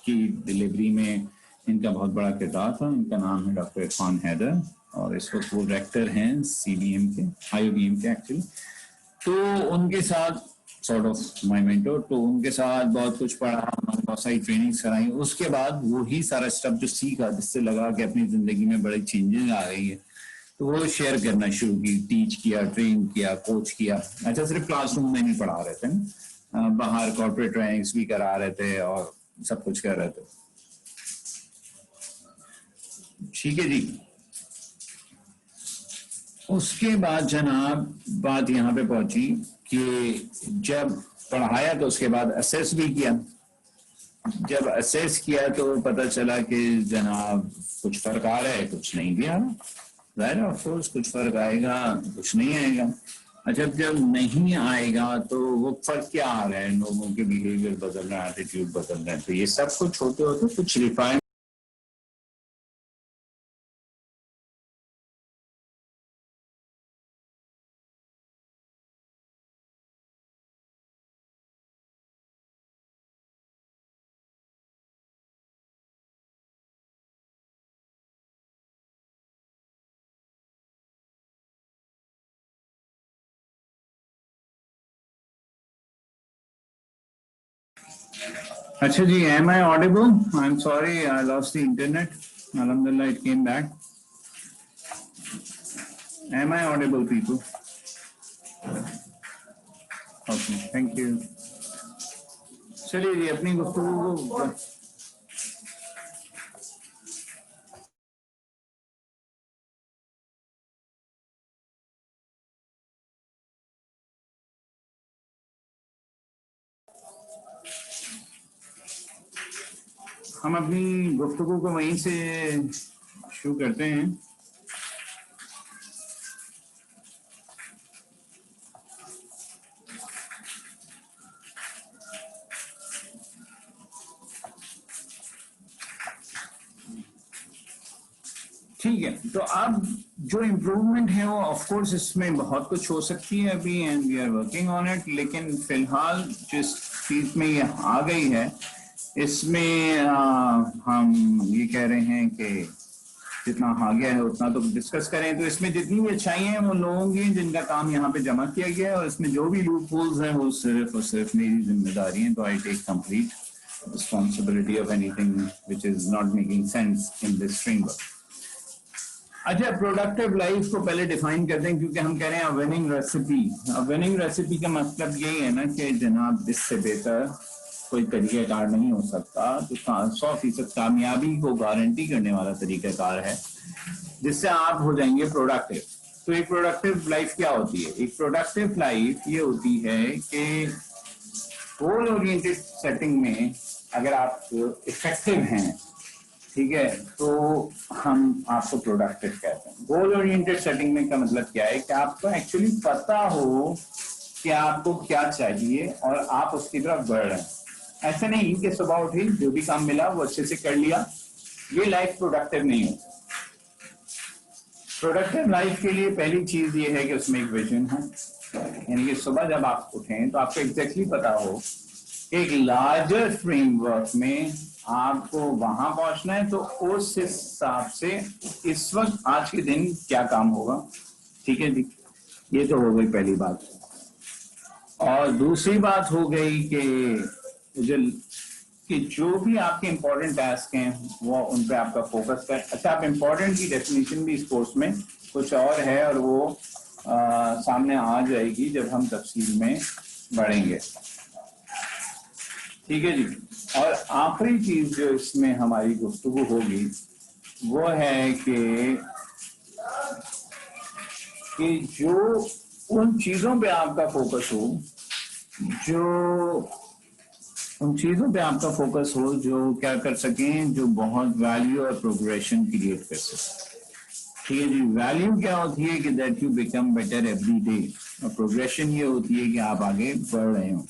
की डिलीवरी में इनका बहुत बड़ा किरदार था। इनका नाम है डॉक्टर इरफान हैदर, और इस वक्त वो डायरेक्टर हैं CBM के, IOBM के एक्चुअली। तो उनके साथ सॉर्ट ऑफ माय मेंटर, तो उनके साथ बहुत कुछ पढ़ा, बहुत सारी ट्रेनिंग्स कराई। उसके बाद वो ही सारा स्टफ जो सीखा, जिससे लगा कि अपनी जिंदगी में बड़ी चेंजेस आ गई है, तो वो शेयर करना शुरू की, टीच किया, ट्रेन किया, कोच किया। अच्छा, सिर्फ क्लासरूम में नहीं पढ़ा रहे थे, बाहर कॉर्पोरेट ट्रेनिंग्स भी करा रहे थे और सब कुछ कर रहे थे। ठीक है जी, उसके बाद जनाब बात यहाँ पे पहुंची कि जब पढ़ाया तो उसके बाद असेस भी किया। जब असेस किया तो पता चला कि जनाब कुछ फर्क आ रहा है, कुछ नहीं भी आ रहा। जाहिर ऑफ कोर्स कुछ फर्क आएगा, कुछ नहीं आएगा। अच्छा, जब नहीं आएगा तो वो फर्क क्या आ रहा है? लोगों के बिहेवियर बदल रहा है, एटीट्यूड बदल रहा है, तो ये सब कुछ होते होते कुछ रिफाइन। अच्छा जी, am I audible? I'm sorry, I lost the internet. Alhamdulillah, it came back. Am I audible, people? Okay, thank you. चलिए जी, अपनी गुफ्तगू को हम अपनी गुफ्तगू को वहीं से शुरू करते हैं। ठीक है, तो अब जो इम्प्रूवमेंट है वो ऑफ कोर्स इसमें बहुत कुछ हो सकती है अभी, and we are working on it. लेकिन फिलहाल जिस चीज में ये आ गई है इसमें हम ये कह रहे हैं कि जितना आ गया है उतना तो डिस्कस करें। तो इसमें जितनी भी अच्छाइयाँ हैं वो लोगों की जिनका काम यहाँ पे जमा किया गया है, और इसमें जो भी लूप होल्स हैं वो सिर्फ और सिर्फ मेरी जिम्मेदारी है। तो I take complete responsibility of anything which is not making sense in this framework. अच्छा, प्रोडक्टिव लाइफ को पहले डिफाइन करते हैं, क्योंकि हम कह रहे हैं विनिंग रेसिपी। विनिंग रेसिपी का मतलब यही है ना कि जनाब इससे बेहतर कोई तरीक़ाकार नहीं हो सकता। तो 100% कामयाबी को गारंटी करने वाला तरीक़ाकार है जिससे आप हो जाएंगे प्रोडक्टिव। तो एक प्रोडक्टिव लाइफ क्या होती है? एक प्रोडक्टिव लाइफ ये होती है कि गोल ओरिएंटेड सेटिंग में अगर आप इफेक्टिव हैं, ठीक है, तो हम आपको प्रोडक्टिव कहते हैं। गोल ओरिएंटेड सेटिंग में का मतलब क्या है कि आपको एक्चुअली पता हो कि आपको क्या चाहिए और आप उसकी तरफ बढ़ रहे हैं। ऐसे नहीं कि सुबह उठी जो भी काम मिला वो अच्छे से कर लिया, ये लाइफ प्रोडक्टिव नहीं होती। प्रोडक्टिव लाइफ के लिए पहली चीज ये है कि उसमें एक विजन है, यानी कि सुबह जब आप उठें तो आपको एग्जैक्टली पता हो एक लार्जर फ्रेमवर्क में आपको वहां पहुंचना है, तो उस हिसाब से इस वक्त आज के दिन क्या काम होगा। ठीक है जी, ये तो हो गई पहली बात। और दूसरी बात हो गई कि जो भी आपके इंपॉर्टेंट टास्क हैं वो उन पे आपका फोकस कर। अच्छा, आप इंपॉर्टेंट की डेफिनेशन भी इस कोर्स में कुछ और है और वो सामने आ जाएगी जब हम तफसील में बढ़ेंगे। ठीक है जी। और आखिरी चीज जो इसमें हमारी गुफ्तगू होगी वो है कि जो उन चीजों पे आपका फोकस हो, जो क्या कर सकें, जो बहुत वैल्यू और प्रोग्रेशन क्रिएट कर सकें। ठीक है जी। वैल्यू क्या होती है कि that you become better every day, और प्रोग्रेशन ये होती है कि आप आगे बढ़ रहे हो।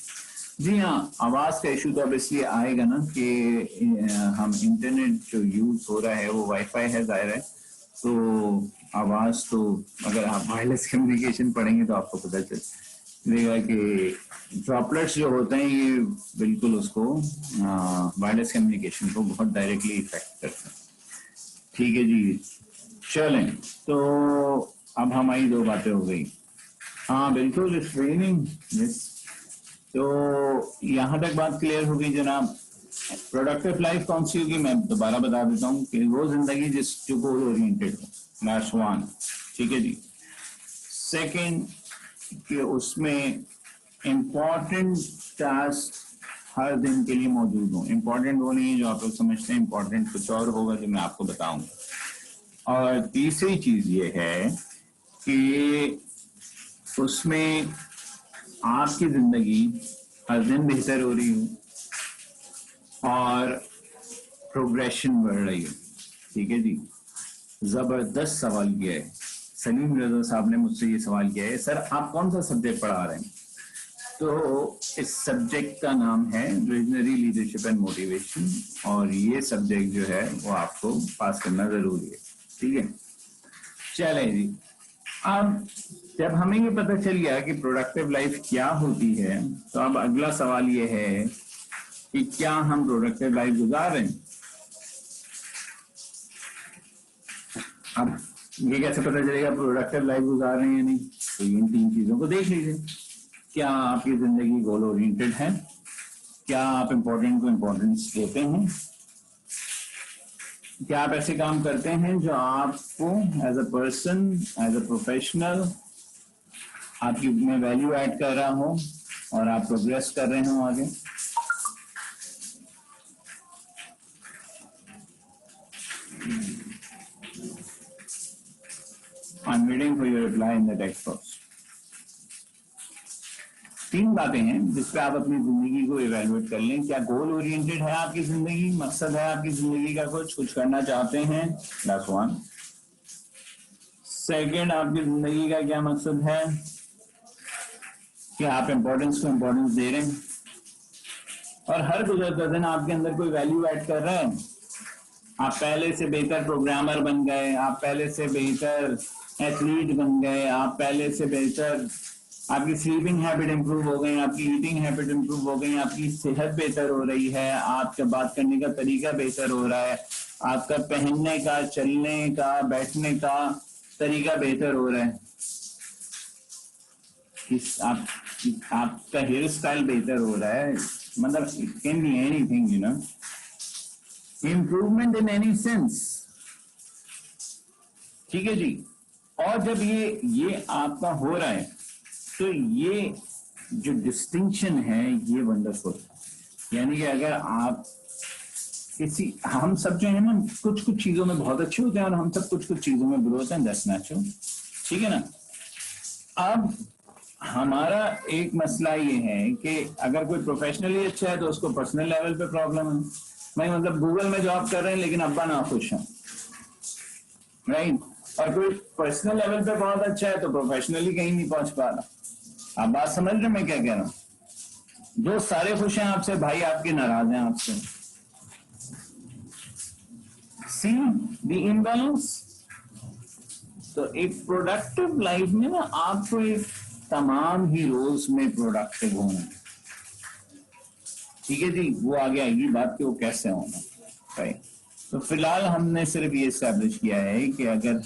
जी हाँ, आवाज का इशू तो अब इसलिए आएगा ना कि हम इंटरनेट जो यूज हो रहा है वो वाईफाई है, जाहिर है, तो आवाज तो अगर आप वायरलेस कम्युनिकेशन पढ़ेंगे तो आपको पता चलेगा कि ड्रॉपलेट्स जो होते हैं ये बिल्कुल उसको वायरलेस कम्युनिकेशन को बहुत डायरेक्टली इफेक्ट करते हैं। ठीक है जी, चलें। तो अब हमारी दो बातें हो गई। हाँ बिल्कुल, ट्रेनिंग। तो यहाँ तक बात क्लियर हो गई जनाब। प्रोडक्टिव लाइफ कौन सी होगी मैं दोबारा बता देता हूँ कि वो जिंदगी जो गोल ओरिएंटेड हो, लास्ट वन। ठीक है जी। सेकंड कि उसमें इम्पोर्टेंट टास्क हर दिन के लिए मौजूद हो। इम्पोर्टेंट वो नहीं है जो आप लोग समझते हैं, इम्पोर्टेंट कुछ और होगा जो मैं आपको बताऊंगा। और तीसरी चीज ये है कि उसमें आपकी जिंदगी हर दिन बेहतर हो रही हूँ और प्रोग्रेशन बढ़ रही है। ठीक है जी, जबरदस्त सवाल किया है सलीम रजा साहब ने मुझसे ये सवाल किया है, सर आप कौन सा सब्जेक्ट पढ़ा रहे हैं? तो इस सब्जेक्ट का नाम है विजनरी लीडरशिप एंड मोटिवेशन, और ये सब्जेक्ट जो है वो आपको पास करना जरूरी है। ठीक है, चले जी। अब जब हमें ये पता चल गया कि प्रोडक्टिव लाइफ क्या होती है, तो अब अगला सवाल ये है कि क्या हम प्रोडक्टिव लाइफ गुजार रहे हैं? अब ये कैसे पता चलेगा प्रोडक्टिव लाइफ गुजार रहे हैं या नहीं? तो इन 3 चीजों को देख लीजिए। क्या आपकी जिंदगी गोल ओरिएंटेड है? क्या आप इम्पोर्टेंट को इम्पोर्टेंस देते हैं? क्या आप ऐसे काम करते हैं जो आपको as a person, as a professional आपकी में वैल्यू ऐड कर रहा हो और आप प्रोग्रेस कर रहे हो आगे? I'm waiting for your reply in the text box. 3 बातें हैं जिस पे आप अपनी जिंदगी को इवेलुएट कर लें। क्या गोल ओरिएंटेड है आपकी जिंदगी? मकसद है आपकी जिंदगी का, कुछ करना चाहते हैं? That's 1. सेकेंड, आपकी जिंदगी का क्या मकसद है? कि आप इम्पोर्टेंस को इम्पोर्टेंस दे रहे हैं और हर गुजरता दिन आपके अंदर कोई वैल्यू ऐड कर रहा है। आप पहले से बेहतर प्रोग्रामर बन गए, आप पहले से बेहतर एथलीट बन गए, आप पहले से बेहतर, आपकी स्लीपिंग हैबिट इंप्रूव हो गई, आपकी ईटिंग हैबिट इंप्रूव हो गई, आपकी सेहत बेहतर हो रही है, आपका बात करने का तरीका बेहतर हो रहा है, आपका पहनने का, चलने का, बैठने का तरीका बेहतर हो रहा है, आपका हेयर स्टाइल बेहतर हो रहा है। मतलब it can be anything, you know, improvement in any sense. ठीक है जी। और जब ये आपका हो रहा है तो ये जो डिस्टिंक्शन है ये वंडरफुल। यानी कि अगर आप हम सब जो है ना कुछ चीजों में बहुत अच्छे होते हैं और हम सब कुछ चीजों में बुरे होते हैं, दैट्स नेचुरल। ठीक है ना। अब हमारा एक मसला ये है कि अगर कोई प्रोफेशनली अच्छा है तो उसको पर्सनल लेवल पे प्रॉब्लम है। भाई मतलब गूगल में जॉब कर रहे हैं लेकिन अब्बा ना खुश हैं, राइट। और कोई पर्सनल लेवल पे बहुत अच्छा है तो प्रोफेशनली कहीं नहीं पहुंच पा रहा। आप बात समझ रहे मैं क्या कह रहा हूं? दोस्त सारे खुश हैं आपसे, भाई आपके नाराज हैं आपसे। See the imbalance. तो एक प्रोडक्टिव लाइफ में ना आपको एक तमाम ही रोल्स में प्रोडक्टिव होना है। ठीक है जी। वो आगे आएगी बात कि वो कैसे होना, राइट। तो फिलहाल हमने सिर्फ ये एस्टैब्लिश किया है कि अगर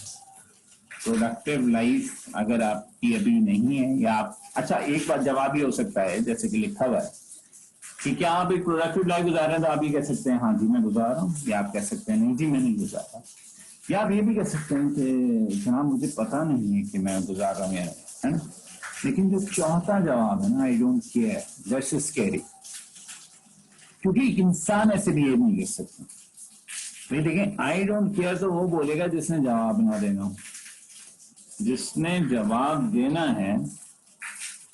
प्रोडक्टिव लाइफ अगर आपकी अभी नहीं है, या आप, अच्छा एक बात जवाब ये हो सकता है जैसे कि लिखा हुआ है कि क्या आप एक प्रोडक्टिव लाइफ गुजार रहे हैं, तो आप ये कह सकते हैं हाँ जी मैं गुजार रहा हूँ, या आप कह सकते हैं नहीं जी मैं नहीं गुजार रहा, या आप ये भी कह सकते हैं कि जनाब मुझे पता नहीं है कि मैं गुजार रहा हूँ या नहीं, है ना। लेकिन जो चौथा जवाब है ना, I don't care, that's scary. क्योंकि इंसान ऐसे बिहेव नहीं कर सकता। तो देखें, आई डोंट केयर तो वो बोलेगा जिसने जवाब ना देना हो। जिसने जवाब देना है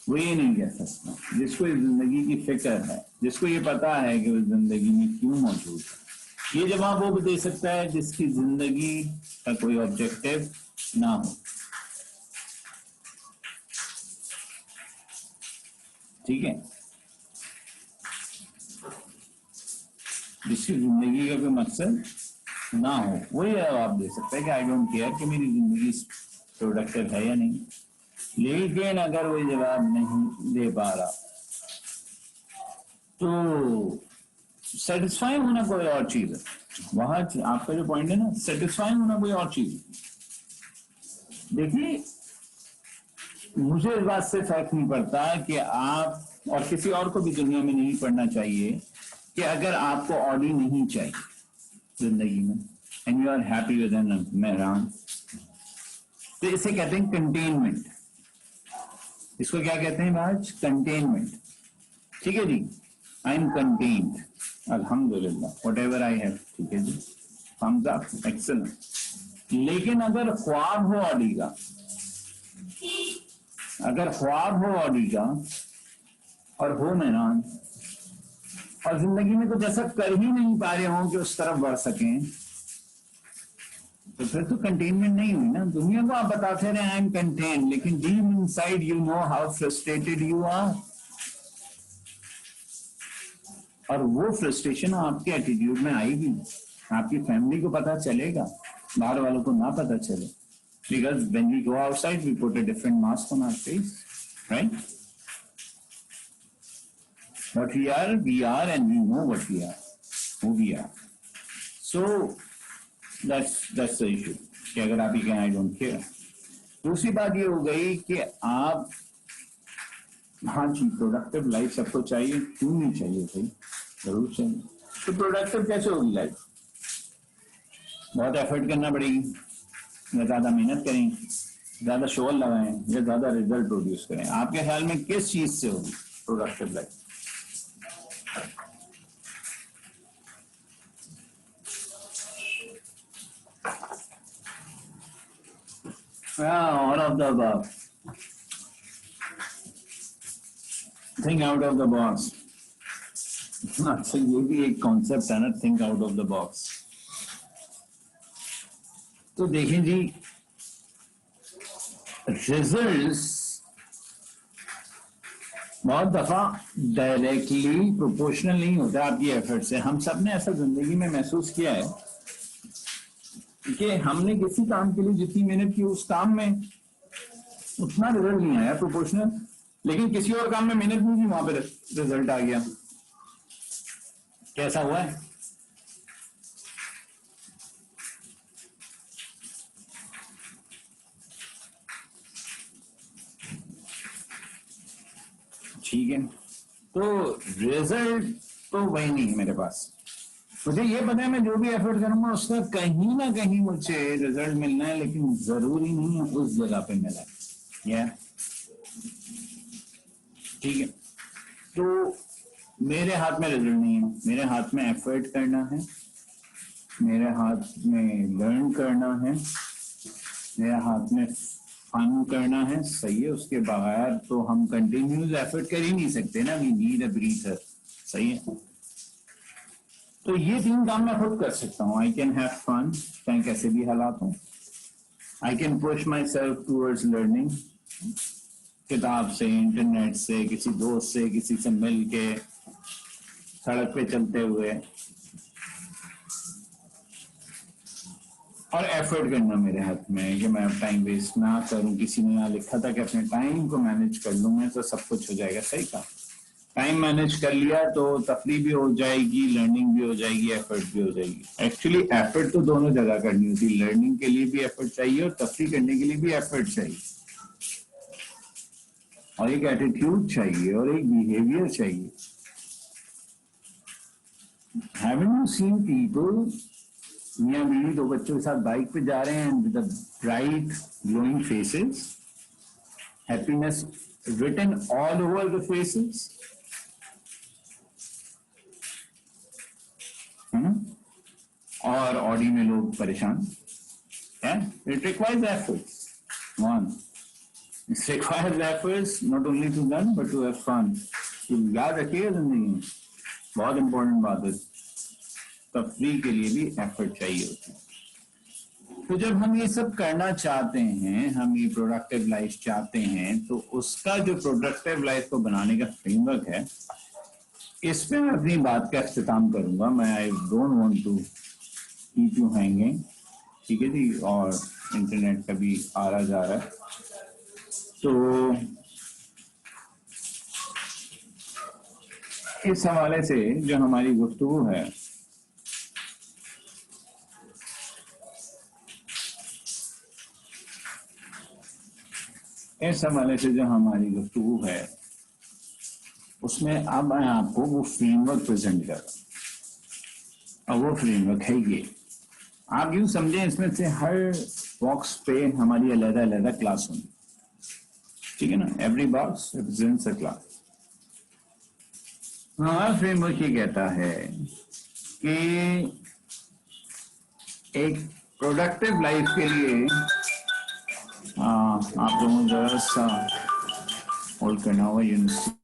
वो ये नहीं कह सकता। जिसको इस जिंदगी की फिक्र है, जिसको ये पता है कि वो जिंदगी में क्यों मौजूद है, ये जवाब वो भी दे सकता है जिसकी जिंदगी का कोई ऑब्जेक्टिव ना हो। ठीक है। जिसकी जिंदगी का कोई मकसद ना हो वही जवाब दे सकता है कि आई डोंट केयर कि मेरी जिंदगी प्रोडक्टिव है या नहीं। लेकिन अगर वो जवाब नहीं दे पा रहा तो सेटिस्फाई होना कोई और चीज है। वहां आपका जो पॉइंट है ना, सेटिस्फाई होना कोई और चीज है। देखिए, मुझे इस बात से फर्क नहीं पड़ता कि आप, और किसी और को भी दुनिया में नहीं पढ़ना चाहिए कि अगर आपको ऑडी नहीं चाहिए जिंदगी में and you are happy with an मैरान, तो इसे कहते हैं कंटेनमेंट। इसको क्या कहते हैं आज? कंटेनमेंट। ठीक है जी। आई एम कंटेन्ड, अल्हम्दुलिल्लाह, व्हाटएवर आई हैव। ठीक है जी, थम्स अप, एक्सीलेंट। लेकिन अगर ख्वाब हो ऑडी का, अगर ख्वाब हो ऑडी का, और हो मैदान और जिंदगी में कुछ ऐसा कर ही नहीं पा रहे हो कि उस तरफ बढ़ सकें, तो फिर तो कंटेनमेंट नहीं हुई ना। दुनिया को आप बताते रहे आई एम कंटेन, लेकिन deep inside you know how frustrated you are. और वो फ्रस्ट्रेशन आपके एटीट्यूड में आएगी, आपकी फैमिली को पता चलेगा, बाहर वालों को ना पता चले। Because when we go outside we put a different mask on our face, right? What we are and we know what we are, who we are. So that's the issue कि अगर आप ये कहें आई डोंट केयर। दूसरी बात ये हो गई कि आप, हाँ जी प्रोडक्टिव लाइफ सबको चाहिए, क्यों नहीं चाहिए भाई, जरूर चाहिए। तो प्रोडक्टिव कैसे होगी लाइफ? बहुत एफर्ट करना पड़ेगी, या ज्यादा मेहनत करें, ज्यादा शोर लगाएं, या ज्यादा रिजल्ट प्रोड्यूस करें। आपके ख्याल में किस चीज से होगी productive life? All of the above. Think out of the box. अच्छा, ये भी एक कॉन्सेप्ट है ना, think out of the box. तो देखें जी, रिजल्ट्स बहुत दफा डायरेक्टली प्रोपोर्शनल नहीं होता आपकी एफर्ट से। हम सब ने ऐसा जिंदगी में महसूस किया है कि हमने किसी काम के लिए जितनी मेहनत की उस काम में उतना रिजल्ट नहीं आया प्रोपोर्शनल, लेकिन किसी और काम में मेहनत नहीं की, वहां पे रिजल्ट आ गया। कैसा हुआ है? ठीक है, तो रिजल्ट तो वही नहीं है मेरे पास। मुझे ये पता है मैं जो भी एफर्ट करूंगा उसका कहीं ना कहीं मुझे रिजल्ट मिलना है, लेकिन जरूरी नहीं है उस जगह पे मिला है। ठीक है, तो मेरे हाथ में रिजल्ट नहीं है, मेरे हाथ में एफर्ट करना है, मेरे हाथ में लर्न करना है, मेरे हाथ में फन करना है, सही है। उसके बगैर तो हम कंटिन्यूस एफर्ट कर ही नहीं सकते ना, वी नीड अ ब्रीथर, सही है। तो ये तीन काम मैं खुद कर सकता हूँ। आई कैन हैव फन, चाहे कैसे भी हालात हो। I can push my self towards learning, किताब से, इंटरनेट से, किसी दोस्त से, किसी से मिल के, सड़क पे चलते हुए, और एफर्ट करना मेरे हाथ में है कि मैं अब टाइम वेस्ट ना करूं। किसी ने यहाँ लिखा था कि अपने टाइम को मैनेज कर लूंगा तो सब कुछ हो जाएगा, सही कहा। टाइम मैनेज कर लिया तो तफरीह भी हो जाएगी, लर्निंग भी हो जाएगी, एफर्ट भी हो जाएगी। एक्चुअली एफर्ट तो दोनों जगह करनी होती है, लर्निंग के लिए भी एफर्ट चाहिए और तफरीह करने के लिए भी एफर्ट चाहिए, और एक एटीट्यूड चाहिए और एक बिहेवियर चाहिए। Haven't you seen people, मियां बीवी दो बच्चों के साथ बाइक पे जा रहे हैं with bright glowing faces, happiness written all over the faces, है ना? और ऑडी में लोग परेशान। It requires efforts. One, it requires efforts not only to learn but to have fun. तो याद रखिएगा जिंदगी में, बहुत इंपॉर्टेंट बात है, तफरीह के लिए भी एफर्ट चाहिए होती है। तो जब हम ये सब करना चाहते हैं, हम ये प्रोडक्टिव लाइफ चाहते हैं, तो उसका जो प्रोडक्टिव लाइफ को बनाने का फ्रेमवर्क है, इस पे मैं अपनी बात का इख्तिताम करूंगा। मैं I don't want to keep you hanging, ठीक है जी, और इंटरनेट का भी आ रहा जा रहा है। तो इस हवाले से जो हमारी गुफ्तगू है, इस हवाले से जो हमारी गुफ्तगू है, उसमें अब मैं आपको वो फ्रेमवर्क प्रेजेंट कर रहा हूं। और वो फ्रेमवर्क है ये, आप यूं समझें इसमें से हर बॉक्स पे हमारी अलग अलग क्लास होगी, ठीक है ना? Every box represents a class. हमारा फ्रेमवर्क ये कहता है कि एक प्रोडक्टिव लाइफ के लिए आप लोगों को जरा सा होल्ड करना होगा, यूनिवर्सिटी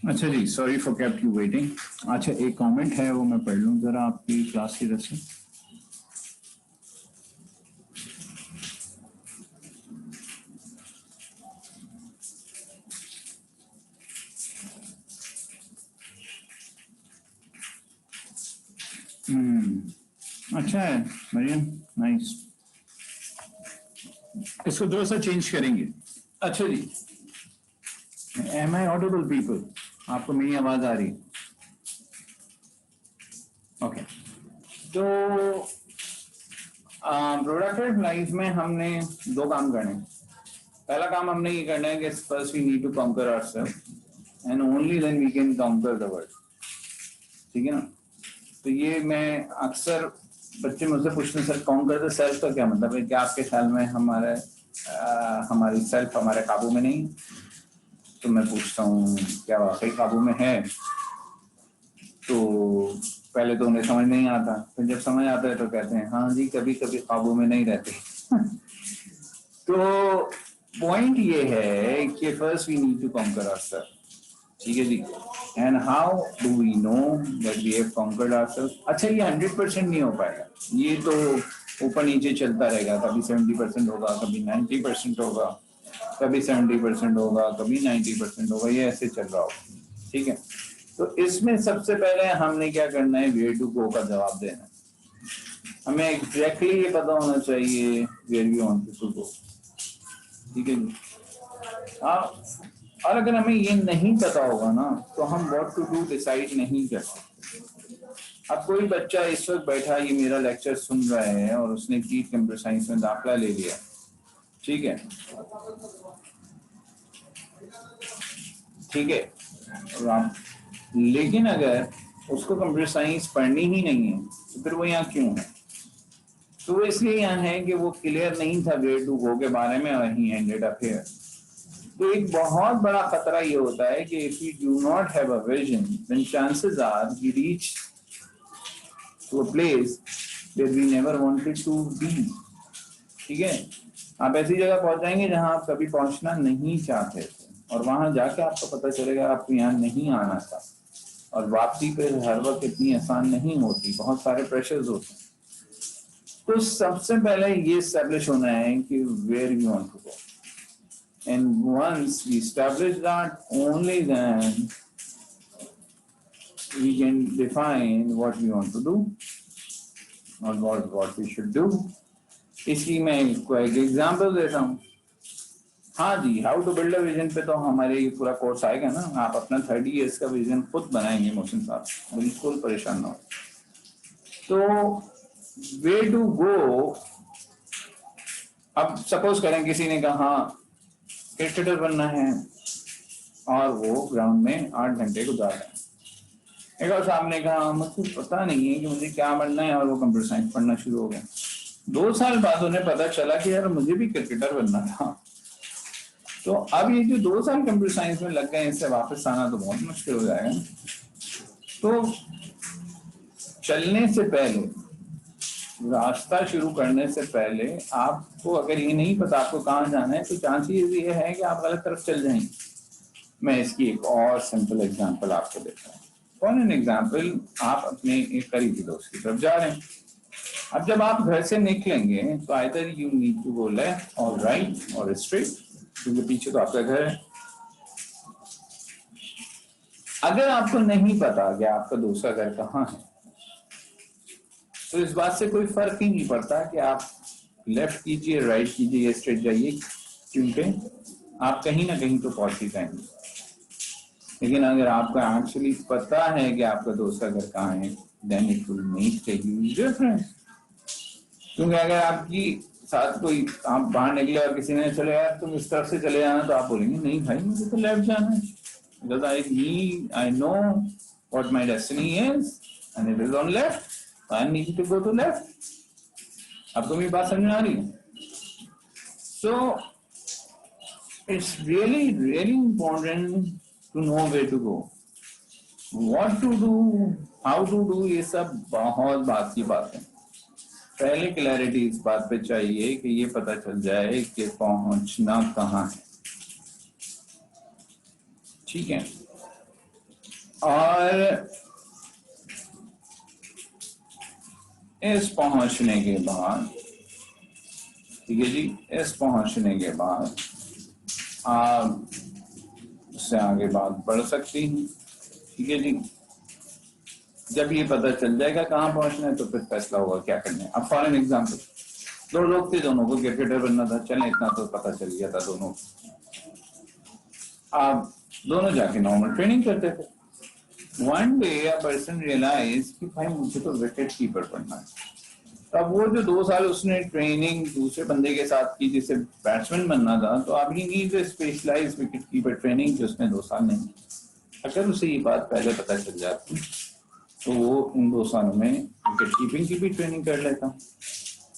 अच्छा जी, sorry for kept you waiting. अच्छा, एक कमेंट है वो मैं पढ़ लूँ जरा आपकी क्लास की तरफ से। अच्छा है मरियम, नाइस। इसको थोड़ा सा चेंज करेंगे। अच्छा जी, एम आई ऑडिबल पीपल? आपको मेरी आवाज आ रही? ओके। तो प्रोडक्टिव लाइफ में हमने दो काम करने हैं। पहला काम हमने ये करना है कि first we need to conquer ourselves and only then we can conquer the world. ठीक है ना? तो ये मैं अक्सर बच्चे मुझसे पूछते हैं, सर कॉन्कर द सेल्फ का क्या मतलब है? क्या आपके ख्याल में हमारी सेल्फ हमारे काबू में नहीं? तो मैं पूछता हूँ क्या वाकई काबू में है? तो पहले तो उन्हें समझ नहीं आता, फिर जब समझ आता है तो कहते हैं हाँ जी कभी कभी काबू में नहीं रहते। तो पॉइंट ये है कि first we need to conquer ourselves. ठीक है जी। And how do we know that we have conquered ourselves? अच्छा, ये 100% नहीं हो पाएगा, ये तो ऊपर नीचे चलता रहेगा। कभी 70% होगा, कभी 90% होगा, कभी 70% होगा, कभी 90% होगा, ये ऐसे चल रहा होगा। ठीक है। तो इसमें सबसे पहले हमने क्या करना है, वेयर टू गो का जवाब देना है। हमें एग्जैक्टली ये पता होना चाहिए where we want to go. ठीक है जी। हाँ, और अगर हमें ये नहीं पता होगा ना तो हम व्हाट टू डू डिसाइड नहीं कर सकते। अब कोई बच्चा इस वक्त बैठा ये मेरा लेक्चर सुन रहा है और उसने की कंप्यूटर साइंस में दाखिला ले लिया, ठीक है, ठीक है, लेकिन अगर उसको कंप्यूटर साइंस पढ़नी ही नहीं है तो फिर वो यहाँ क्यों है? तो वो इसलिए यहाँ है कि वो क्लियर नहीं था वेयर टू गो के बारे में और ही एंडेड अप हियर। तो एक बहुत बड़ा खतरा ये होता है कि if you do not have a vision then chances are we reach to a place where we never wanted to be. ठीक है, आप ऐसी जगह पहुंच जाएंगे जहां आप कभी पहुंचना नहीं चाहते थे और वहां जाके आपको पता चलेगा आपको यहाँ नहीं आना था। और वापसी पे हर वक्त इतनी आसान नहीं होती, बहुत सारे प्रेशर्स होते हैं। तो सबसे पहले ये एस्टेब्लिश होना है कि where you want to go. And once we establish that, only then we can define what we want to do or what we should do. इसकी मैं एक एग्जाम्पल देता हूँ। हाँ जी, how to build a vision पे तो हमारे ये पूरा कोर्स आएगा ना। आप अपना 30 years का विजन खुद बनाएंगे मोहसिन साहब, बिल्कुल परेशान ना हो। तो वे टू गो, अब सपोज करें किसी ने कहा हाँ क्रिकेटर बनना है और वो ग्राउंड में 8 घंटे गुजार रहे हैं। एक और साहब ने कहा मुझे पता नहीं है कि मुझे क्या बनना है और वो कंप्यूटर साइंस पढ़ना शुरू हो गया। 2 साल बाद उन्हें पता चला कि यार मुझे भी क्रिकेटर बनना था। तो अब ये जो 2 साल कंप्यूटर साइंस में लग गए, इससे वापस आना तो बहुत मुश्किल हो जाएगा। तो चलने से पहले, रास्ता शुरू करने से पहले आपको अगर ये नहीं पता आपको कहाँ जाना है तो चांसेस ये है कि आप गलत तरफ चल जाएंगे। मैं इसकी एक और सिंपल एग्जांपल आपको देता हूँ। फॉर एन एग्जांपल, आप अपने एक करीबी दोस्त की तरफ जा रहे हैं। अब जब आप घर से निकलेंगे तो either you need to go left और राइट और स्ट्रेट, क्योंकि पीछे तो आपका घर है। अगर आपको नहीं पता कि आपका दूसरा घर कहाँ है तो इस बात से कोई फर्क ही नहीं पड़ता कि आप लेफ्ट कीजिए, राइट कीजिए या स्ट्रेट जाइए, क्योंकि आप कहीं ना कहीं तो पहुंच ही जाएंगे। लेकिन अगर आपको एक्चुअली पता है कि आपका दूसरा घर कहाँ है, then it will make a huge difference. क्योंकि अगर आपकी साथ कोई, आप बाहर निकले और किसी ने चले यार तुम इस तरफ से चले जाना, तो आप बोलेंगे नहीं भाई मुझे तो लेफ्ट जाना है, because I know what my destiny is and it is on left, so I need to go to left. आपको मेरी बात समझ में आ रही है? So it's really important to know where to go, what to do, how to do, ये सब बहुत बात की बात है। पहले क्लैरिटी इस बात पे चाहिए कि ये पता चल जाए कि पहुंचना कहाँ है। ठीक है, और इस पहुंचने के बाद, ठीक है जी, इस पहुंचने के बाद आप उससे आगे बात बढ़ सकती हैं, ठीक है जी। जब ये पता चल जाएगा कहाँ पहुंचना है तो फिर फैसला होगा क्या करना है। अब फॉर एन एग्जाम्पल, दो लोग थे, दोनों को क्रिकेटर बनना था, चलें इतना तो पता चल गया था दोनों, आप दोनों जाके नॉर्मल ट्रेनिंग करते थे। One day a person realize कि भाई मुझे तो विकेट कीपर बनना है। अब वो जो 2 साल उसने ट्रेनिंग दूसरे बंदे के साथ की जिसे बैट्समैन बनना था, तो अब he need specialise wicket keeper training जो उसने 2 साल नहीं। अगर उसे ये बात पहले पता चल जाती तो वो इन 2 सालों में विकेट कीपिंग की भी ट्रेनिंग कर लेता।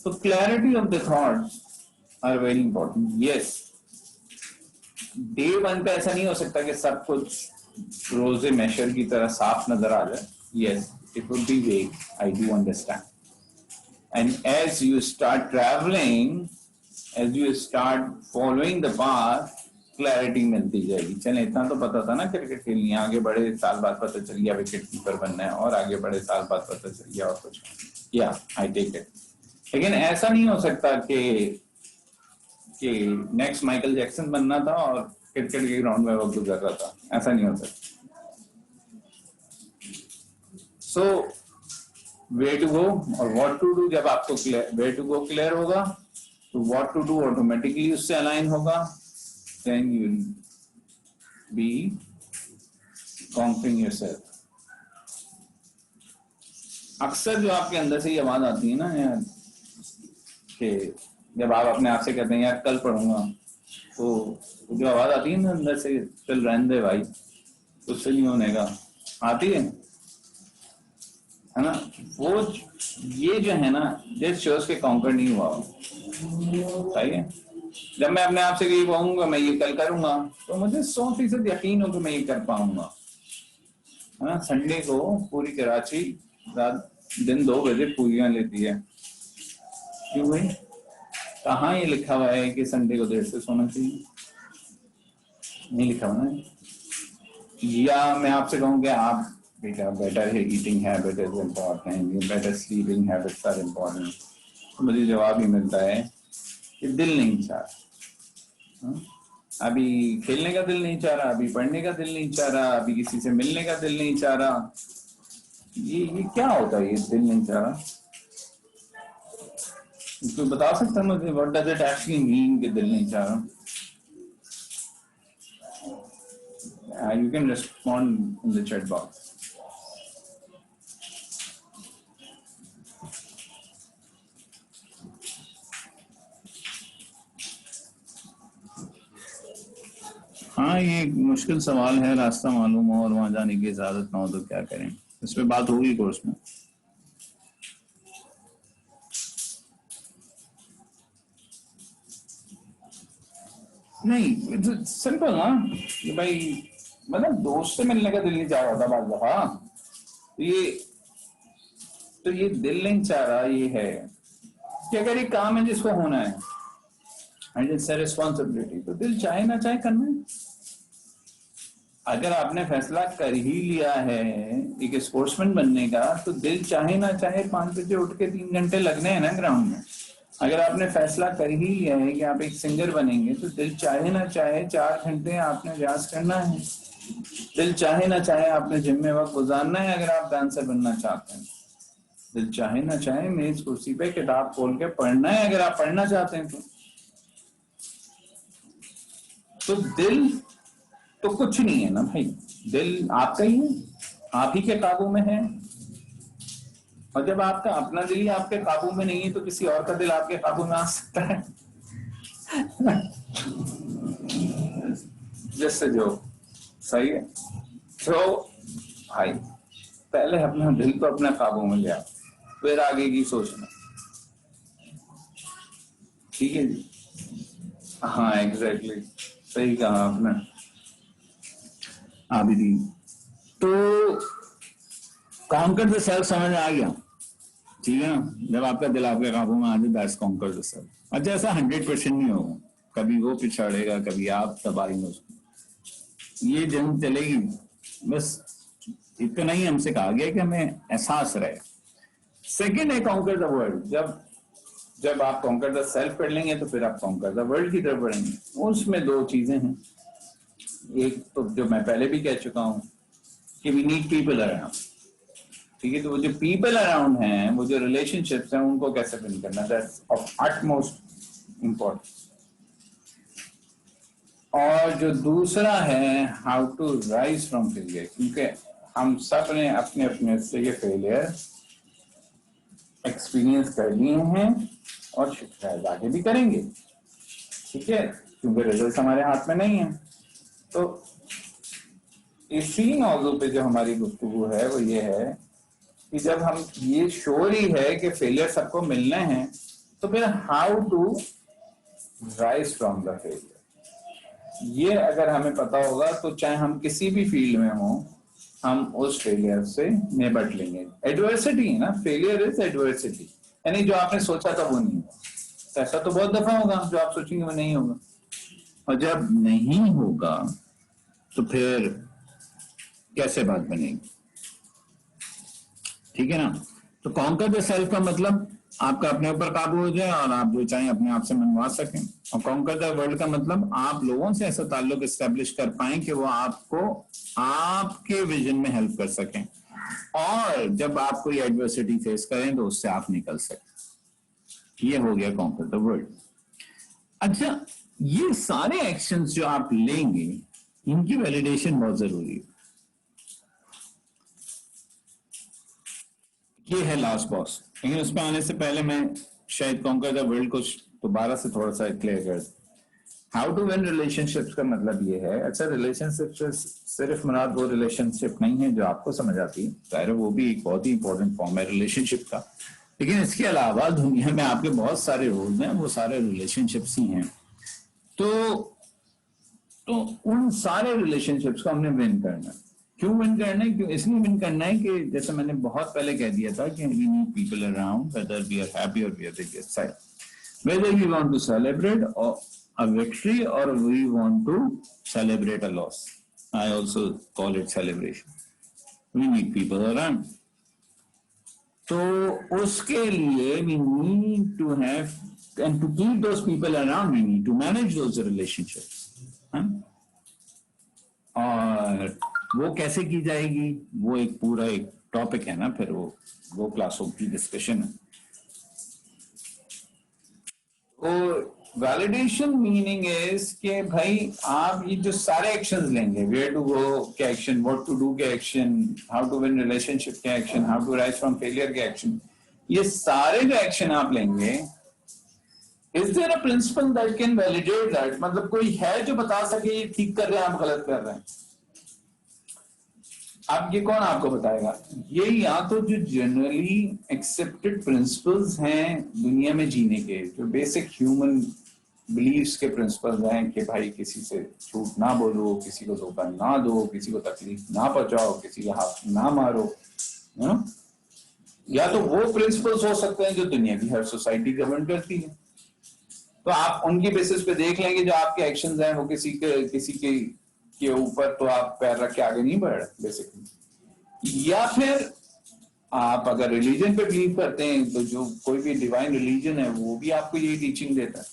तो clarity of the thoughts are very important. Yes, day 1 पे ऐसा नहीं हो सकता कि सब कुछ रोजे मेशर की तरह साफ नजर आ जाए। यस, इट वुड बी वेग, आई do understand. And as you start traveling, as you start following the path, clarity मिलती जाएगी। चले इतना तो पता था ना क्रिकेट खेलनी है, आगे बड़े साल बाद पता चल गया विकेट कीपर बनना है, और आगे बड़े साल बाद पता चल गया और कुछ। या आई टेक इट। लेकिन ऐसा नहीं हो सकता कि नेक्स्ट माइकल जैक्सन बनना था और क्रिकेट के ग्राउंड में वो गुजर रहा था, ऐसा नहीं हो सकता। सो वे टू गो और व्हाट टू डू, जब आपको वे टू गो क्लियर होगा तो व्हाट टू डू ऑटोमेटिकली उससे अलाइन होगा। Then you will be conquering yourself. अक्सर जो आपके अंदर से ये आवाज आती है ना यार, कि जब आप अपने आप से कहते हैं यार कल पढ़ूंगा, तो जो आवाज आती है ना अंदर से, चल रहने दे भाई, उससे नहीं होने का, आती है ना, वो ये जो है ना, दिस शोज के कॉन्कर नहीं हुआ। सही है। जब मैं अपने आप से ये कहूंगा मैं ये कल करूंगा, तो मुझे 100% यकीन हो कि मैं ये कर पाऊंगा, है ना। संडे को पूरी कराची रात दिन 2 बजे पूरियां लेती है, क्यों भाई? कहाँ ये लिखा हुआ है कि संडे को देर से सोना चाहिए? नहीं लिखा हुआ ना। या मैं आपसे कहूँ कि आप बेटा better eating habit is important, better sleeping habits are important, तो मुझे जवाब ही मिलता है कि दिल नहीं चाह रहा, अभी खेलने का दिल नहीं चाह रहा, अभी पढ़ने का दिल नहीं चाह रहा, अभी किसी से मिलने का दिल नहीं चाह रहा। ये क्या होता है ये दिल नहीं चाह रहा? तो बता सकता है मुझे, what does it actually mean कि दिल नहीं चाह रहा? You can respond in the chat box. हाँ, ये एक मुश्किल सवाल है, रास्ता मालूम हो और वहां जाने की इजाजत ना हो तो क्या करें? इस पे बात होगी कोर्स में। नहीं, सिंपल ना कि भाई, मतलब दोस्त से मिलने का दिल नहीं चाह रहा था बात दफा, तो ये दिल नहीं चाह रहा, ये है कि अगर ये काम है जिसको होना है एंड इट्स अ रिस्पॉन्सिबिलिटी, तो दिल चाहे ना चाहे करना है। अगर आपने फैसला कर ही लिया है एक स्पोर्ट्समैन बनने का, तो दिल चाहे ना चाहे 5 बजे उठ के 3 घंटे लगने हैं ना ग्राउंड में। अगर आपने फैसला कर ही लिया है कि आप एक सिंगर बनेंगे, तो दिल चाहे ना चाहे 4 घंटे आपने रियाज करना है। दिल चाहे ना चाहे आपने जिम में वक्त गुजारना है अगर आप डांसर बनना चाहते हैं। दिल चाहे ना चाहे मेज कुर्सी पे किताब खोल के पढ़ना है अगर आप पढ़ना चाहते हैं। तो दिल तो कुछ नहीं है ना भाई, दिल आपका ही है, आप ही के काबू में है। और जब आपका अपना दिल ही आपके काबू में नहीं है, तो किसी और का दिल आपके काबू में आ सकता है? जिससे जो सही है। तो भाई पहले अपना दिल तो अपने काबू में लिया, फिर आगे की सोचना। ठीक है जी? हाँ एग्जैक्टली, सही कहा आपने आबिदीन। तो कॉन्कर द सेल्फ समझ आ गया, ठीक है ना। जब आपका दिल आपके काबू में आ जाए, दैट्स कॉन्कर द सेल्फ। अच्छा, ऐसा 100% नहीं होगा, कभी वो पिछड़ेगा, कभी आप तबाही में। ये जंग चलेगी, बस इतना ही हमसे कहा गया कि हमें एहसास रहे। सेकेंड है कॉन्कर द वर्ल्ड। जब आप कॉन्कर द सेल्फ कर लेंगे तो फिर आप कॉन्कर द वर्ल्ड की तरफ बढ़ेंगे। उसमें दो चीजें हैं, एक तो जो मैं पहले भी कह चुका हूं कि वी नीड पीपल अराउंड, ठीक है। तो वो जो पीपल अराउंड हैं, वो जो रिलेशनशिप्स हैं, उनको कैसे बिल्ड करना, दैट्स ऑफ अटमोस्ट इम्पोर्टेंस। और जो दूसरा है how to rise from failure, क्योंकि हम सब ने अपने अपने से ये फेलियर एक्सपीरियंस कर लिए हैं और शायद आगे भी करेंगे, ठीक है, क्योंकि रिजल्ट हमारे हाथ में नहीं है। तो इसी मौजू पे जो हमारी गुफ्तगू है वो ये है कि जब हम ये श्योर ही है कि फेलियर सबको मिलने हैं, तो फिर how to rise from the failure, ये अगर हमें पता होगा तो चाहे हम किसी भी फील्ड में हो, हम उस फेलियर से निपट लेंगे। एडवर्सिटी है ना, फेलियर इज एडवर्सिटी, यानी जो आपने सोचा था वो नहीं होगा। ऐसा तो बहुत दफा होगा जो आप सोचेंगे वो नहीं होगा, और जब नहीं होगा तो फिर कैसे बात बनेगी, ठीक है ना। तो कॉन्कर द सेल्फ का मतलब आपका अपने ऊपर काबू हो जाए और आप जो चाहें अपने आप से मनवा सकें, और कॉन्कर द वर्ल्ड का मतलब आप लोगों से ऐसा ताल्लुक एस्टेब्लिश कर पाएं कि वो आपको आपके विजन में हेल्प कर सकें, और जब आप कोई एडवर्सिटी फेस करें तो उससे आप निकल सकें। ये हो गया कॉन्कर द वर्ल्ड। अच्छा, ये सारे एक्शंस जो आप लेंगे इनकी वैलिडेशन बहुत जरूरी है। ये है लास्ट बॉस, लेकिन उसमें आने से पहले मैं शायद कॉन्कर द वर्ल्ड को दोबारा से थोड़ा सा क्लियर कर दूं। हाउ टू विन रिलेशनशिप्स का मतलब ये है, अच्छा रिलेशनशिप से सिर्फ मुराद वो रिलेशनशिप नहीं है जो आपको समझ आती है, जाहिर वो भी एक बहुत ही इंपॉर्टेंट फॉर्म है रिलेशनशिप का, लेकिन इसके अलावा दुनिया में आपके बहुत सारे रोल्स हैं, वो सारे रिलेशनशिप्स ही हैं। तो उन सारे रिलेशनशिप्स को हमने विन करना है। क्यों विन करना है? क्यों इसलिए विन करना है कि जैसे मैंने बहुत पहले कह दिया था कि we need people around whether we are happy और we are sad, whether we want to celebrate a victory or we want to celebrate a loss. I also call it celebration. We need people around. तो उसके लिए we need to have, and to keep those people around we need to manage those relationships. और वो कैसे की जाएगी, वो एक पूरा एक टॉपिक है ना, फिर वो क्लासों की डिस्कशन है। तो वैलिडेशन मीनिंग इज कि भाई आप ये जो सारे एक्शंस लेंगे, वेयर टू गो के एक्शन, व्हाट टू डू के action, how to win relationship के action, how to rise from failure के एक्शन, ये सारे जो एक्शन आप लेंगे, is there a principle that can validate that, मतलब कोई है जो बता सके ये ठीक कर रहे हैं आप गलत कर रहे हैं। अब ये कौन आपको बताएगा? ये या तो जो जनरली एक्सेप्टेड प्रिंसिपल्स हैं दुनिया में जीने के, जो बेसिक ह्यूमन बिलीव्स के प्रिंसिपल्स हैं कि भाई किसी से झूठ ना बोलो, किसी को धोखा ना दो, किसी को तकलीफ ना पहुंचाओ, किसी का हाथ ना मारो, या तो वो प्रिंसिपल्स हो सकते हैं जो दुनिया की हर सोसाइटी गवर्न करती है। तो आप उनकी बेसिस पे देख लेंगे जो आपके एक्शंस हैं वो किसी के ऊपर तो आप पैर रख के आगे नहीं बढ़ रहे बेसिकली। या फिर आप अगर रिलीजन पे बिलीव करते हैं तो जो कोई भी डिवाइन रिलीजन है वो भी आपको ये टीचिंग देता है,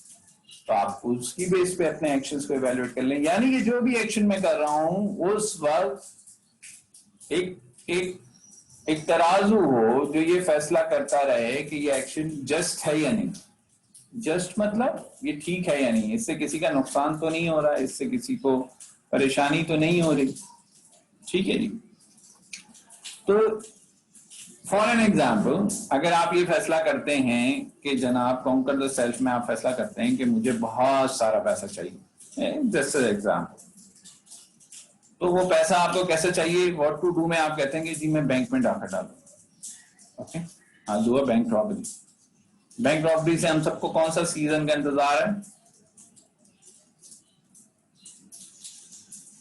तो आप उसकी बेस पे अपने एक्शंस को इवैल्यूएट कर लें। यानी कि जो भी एक्शन मैं कर रहा हूं उस वक्त एक तराजू हो जो ये फैसला करता रहे कि ये एक्शन जस्ट है या नहीं। जस्ट मतलब ये ठीक है या नहीं, इससे किसी का नुकसान तो नहीं हो रहा, इससे किसी को परेशानी तो नहीं हो रही, ठीक है जी। तो फॉर एन एग्जाम्पल, अगर आप ये फैसला करते हैं कि जनाब कॉन्कर द सेल्फ में आप फैसला करते हैं कि मुझे बहुत सारा पैसा चाहिए, जस्ट एग्जाम्पल, तो वो पैसा आपको कैसे चाहिए, व्हाट टू डू में आप कहते हैं कि जी मैं बैंक में डाका डालूं, ओके, आज हुआ बैंक रॉबरी। बैंक रॉबरी से हम सबको कौन सा सीजन का इंतजार है?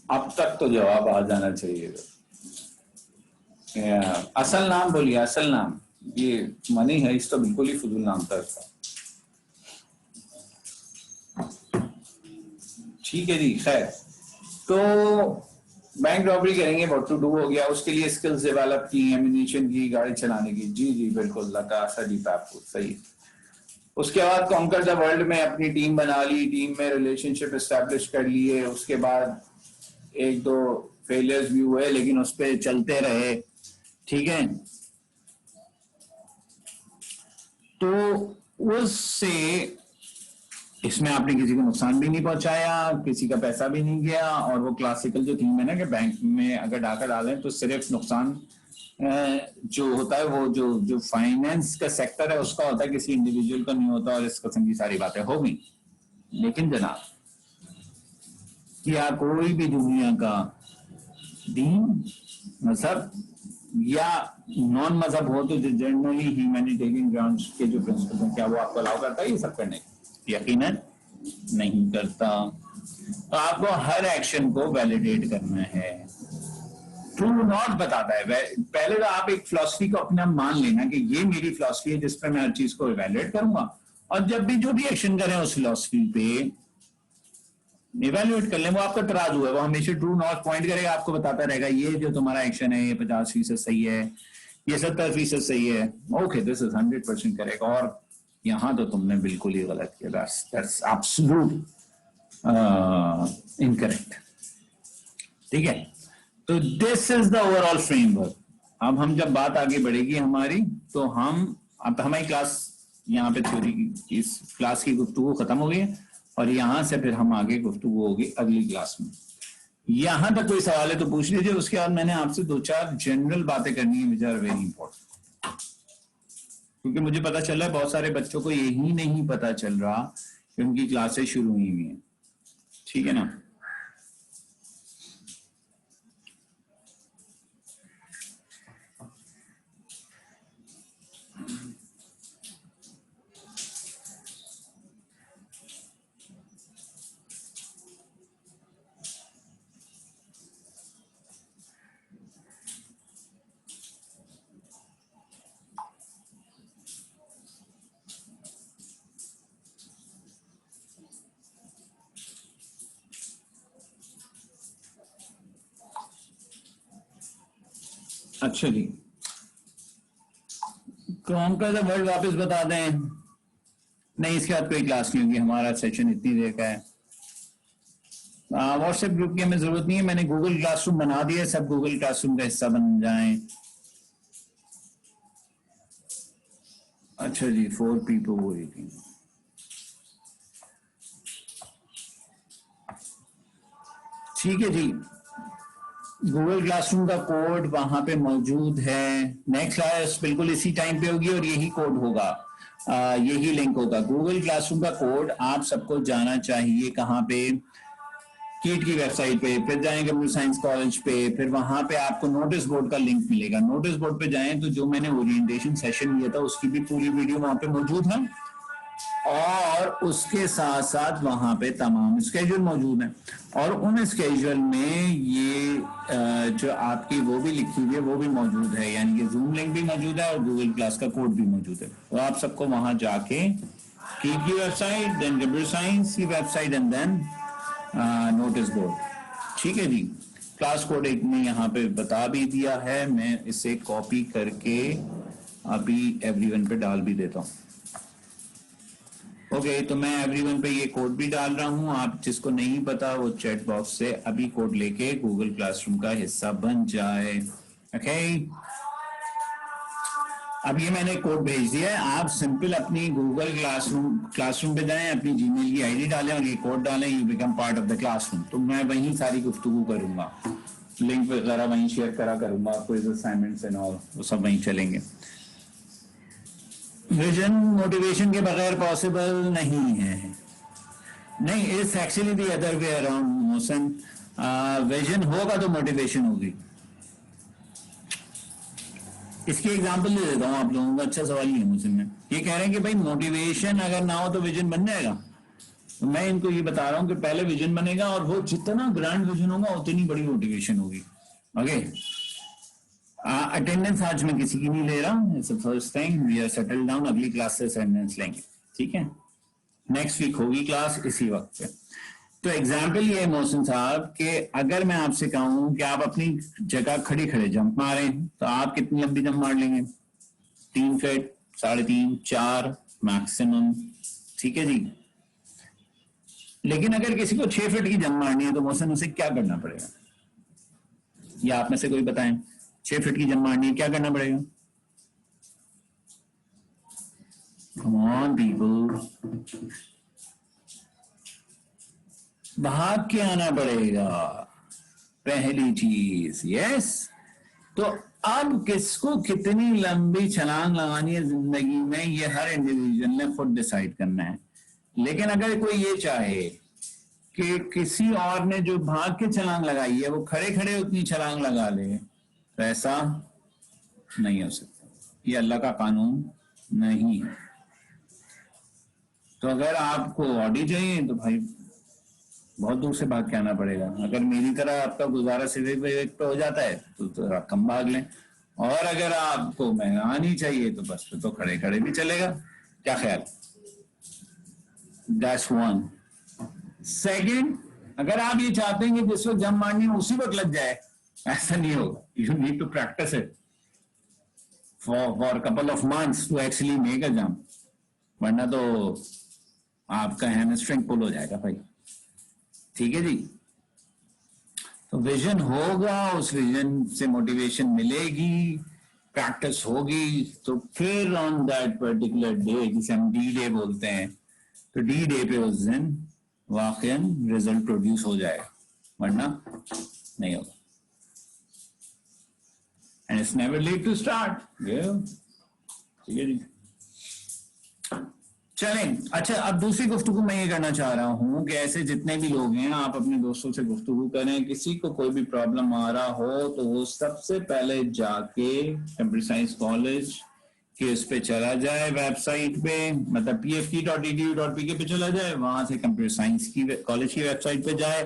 अब तक तो जवाब आ जाना चाहिए। असल नाम बोलिए, असल नाम, ये मनी है, इस तो बिल्कुल ही फजूल नाम था इसका, ठीक है जी। खैर, तो बैंक रॉबरी करेंगे, व्हाट टू डू हो गया, उसके लिए स्किल्स डेवलप की, एमिनेशन की, गाड़ी चलाने की। जी जी बिल्कुल, लका दीप आपको सही। उसके बाद कॉन्कर द वर्ल्ड में अपनी टीम बना ली, टीम में रिलेशनशिप एस्टेब्लिश कर लिए, उसके बाद एक दो फेलियर्स भी हुए लेकिन उस पर चलते रहे, ठीक है। तो उससे इसमें आपने किसी को नुकसान भी नहीं पहुंचाया, किसी का पैसा भी नहीं गया, और वो क्लासिकल जो थीम है ना कि बैंक में अगर डाका डालें तो सिर्फ नुकसान जो होता है वो जो फाइनेंस का सेक्टर है उसका होता है, किसी इंडिविजुअल का नहीं होता, और इस किस्म की सारी बातें होगी। लेकिन जनाब, क्या कोई भी दुनिया का दीन, मजहब या नॉन मजहब हो तो जनरली ह्यूमैनिटेरियन ग्राउंड्स के जो प्रिंसिपल हैं, क्या वो आपको अलाउ करता है ये सब करने? यकीनन नहीं करता। तो आपको हर एक्शन को वैलिडेट करना है। ट्रू नॉट बताता है, पहले तो आप एक फिलॉसफी को अपना मान लेना कि ये मेरी फिलॉसफी है जिस पर मैं हर चीज को इवैल्यूएट करूंगा, और जब भी जो भी एक्शन करें उस फिलॉसफी पे इवैल्यूएट कर लें। वो आपका तराजू है, वो हमेशा ट्रू नॉट पॉइंट करेगा, आपको बताता रहेगा ये जो तुम्हारा एक्शन है ये 50% सही है, ये 70% सही है, ओके दिस इज 100% करेक्ट, और यहां तो तुमने बिल्कुल ही गलत किया, दैट्स एब्सोल्यूट इनकरेक्ट। ठीक है, तो this is the overall framework. अब हम जब बात आगे बढ़ेगी हमारी, तो हम अब हमारी क्लास यहाँ पे थ्योरी की इस क्लास की गुफ्तगू खत्म हो गई है, और यहां से फिर हम आगे गुफ्तगू होगी अगली क्लास में। यहां तक कोई सवाल है तो पूछ लीजिए, उसके बाद मैंने आपसे 2-4 जनरल बातें करनी है विच आर वेरी इंपॉर्टेंट, क्योंकि मुझे पता चल रहा है बहुत सारे बच्चों को यही नहीं पता चल रहा कि उनकी क्लासेस शुरू हुई हुई हैं। ठीक है ना? अच्छा जी, कॉन्कर द वर्ल्ड वापस बता दें? नहीं, इसके बाद कोई क्लास नहीं होगी, हमारा सेशन इतनी देर का है। व्हाट्सएप ग्रुप की हमें जरूरत नहीं है, मैंने गूगल क्लासरूम बना दिया, सब गूगल क्लासरूम का हिस्सा बन जाएं। अच्छा जी, 4 people waiting। ठीक है जी, गूगल क्लासरूम का कोड वहां पे मौजूद है। नेक्स्ट क्लास बिल्कुल इसी टाइम पे होगी और यही कोड होगा, यही लिंक होगा। गूगल क्लासरूम का कोड आप सबको जाना चाहिए कहाँ पे? कीट की वेबसाइट पे, फिर जाएंगे कंप्यूटर साइंस कॉलेज पे, फिर वहां पे आपको नोटिस बोर्ड का लिंक मिलेगा। नोटिस बोर्ड पे जाएं तो जो मैंने ओरिएंटेशन सेशन लिया था उसकी भी पूरी वीडियो वहां पे मौजूद है, और उसके साथ साथ वहां पे तमाम स्केड्यूल मौजूद हैं, और उन स्केड्यूल में ये जो आपकी वो भी लिखी हुई है वो भी मौजूद है, यानी कि जूम लिंक भी मौजूद है और गूगल क्लास का कोड भी मौजूद है। तो आप सबको वहां जाके कीट की वेबसाइट, देन कंप्यूटर साइंस की website, and then notice board. ठीक है जी, क्लास कोड एक ने यहाँ पे बता भी दिया है, मैं इसे कॉपी करके अभी एवरीवन पे डाल भी देता हूँ। ओके, तो मैं एवरीवन पे ये कोड भी डाल रहा हूं, आप जिसको नहीं पता वो चैट बॉक्स से अभी कोड लेके गूगल क्लासरूम का हिस्सा बन जाए। ओके, अब ये मैंने कोड भेज दिया है, आप सिंपल अपनी गूगल क्लासरूम पे जाएं, अपनी जीमेल की आईडी डालें और ये कोड डालें, you become part of the classroom. तो मैं वहीं सारी गुफ्तगू करूंगा, लिंक वगैरह वहीं शेयर करूंगा, क्विज असाइनमेंट्स एंड ऑल वो सब वहीं चलेंगे। विजन मोटिवेशन के बगैर पॉसिबल नहीं है। नहीं, it's actually the other way around motion. Vision होगा तो मोटिवेशन होगी। इसकी एग्जांपल दे देता हूं आप लोगों को, अच्छा सवाल ही है मुझसे में। ये कह रहे हैं कि भाई मोटिवेशन अगर ना हो तो विजन बन जाएगा। तो मैं इनको ये बता रहा हूं कि पहले विजन बनेगा, और वो जितना ग्रैंड विजन होगा उतनी बड़ी मोटिवेशन होगी। ओके, अटेंडेंस आज मैं किसी की नहीं ले रहा हूं, it's the first thing, we are settle down, अगली क्लास से अटेंडेंस लेंगे। ठीक है, नेक्स्ट वीक होगी क्लास इसी वक्त पे। तो एग्जाम्पल ये है मोहसिन साहब कि अगर मैं आपसे कहूं कि आप अपनी जगह खड़े खड़े जंप मारें तो आप कितनी लंबी जंप मार लेंगे? 3 फीट, 3.5, 4 मैक्सिमम, ठीक है जी। लेकिन अगर किसी को 6 फीट की जंप मारनी है तो मोहसिन उसे क्या करना पड़ेगा? या आप में से कोई बताएं, 6 फीट की जंप मारनी है क्या करना पड़ेगा? कम ऑन पीपल, भाग के आना पड़ेगा पहली चीज। यस, तो अब किसको कितनी लंबी छलांग लगानी है जिंदगी में, ये हर इंडिविजुअल ने खुद डिसाइड करना है। लेकिन अगर कोई ये चाहे कि किसी और ने जो भाग के छलांग लगाई है वो खड़े खड़े उतनी छलांग लगा ले, तो ऐसा नहीं हो सकता, ये अल्लाह का कानून नहीं है। तो अगर आपको ऑडी चाहिए तो भाई बहुत दूर से भाग के आना पड़ेगा। अगर मेरी तरह आपका गुजारा सिविक विवेक पे हो जाता है तो आप कम भाग लें, और अगर आपको महंगानी चाहिए तो बस तो खड़े खड़े भी चलेगा। क्या ख्याल? That's one. सेकंड, अगर आप ये चाहते हैं कि जिस वक्त जंप मारनी है उसी वक्त लग जाए, ऐसा नहीं होगा। You need to practice it for couple of months to actually make a jump, वरना तो आपका हैमस्ट्रिंग पुल हो जाएगा भाई। ठीक है जी। तो विजन होगा, उस विजन से मोटिवेशन मिलेगी, प्रैक्टिस होगी, तो फिर ऑन दैट पर्टिकुलर डे, जिसे हम डी डे बोलते हैं, तो डी डे पे उस दिन वाकईन रिजल्ट प्रोड्यूस हो जाएगा, वरना नहीं होगा। And it's never late to start. ठीक है जी। चलें, अच्छा अब दूसरी गुफ्तगू मैं ये करना चाह रहा हूं कि ऐसे जितने भी लोग हैं आप अपने दोस्तों से गुफ्तगू करें, किसी को कोई भी प्रॉब्लम आ रहा हो तो वो सबसे पहले जाके कंप्यूटर साइंस कॉलेज के उस पे चला जाए, वेबसाइट पे, मतलब pft.edu.pk पे चला जाए, वहां से कंप्यूटर साइंस की कॉलेज की वेबसाइट पे जाए,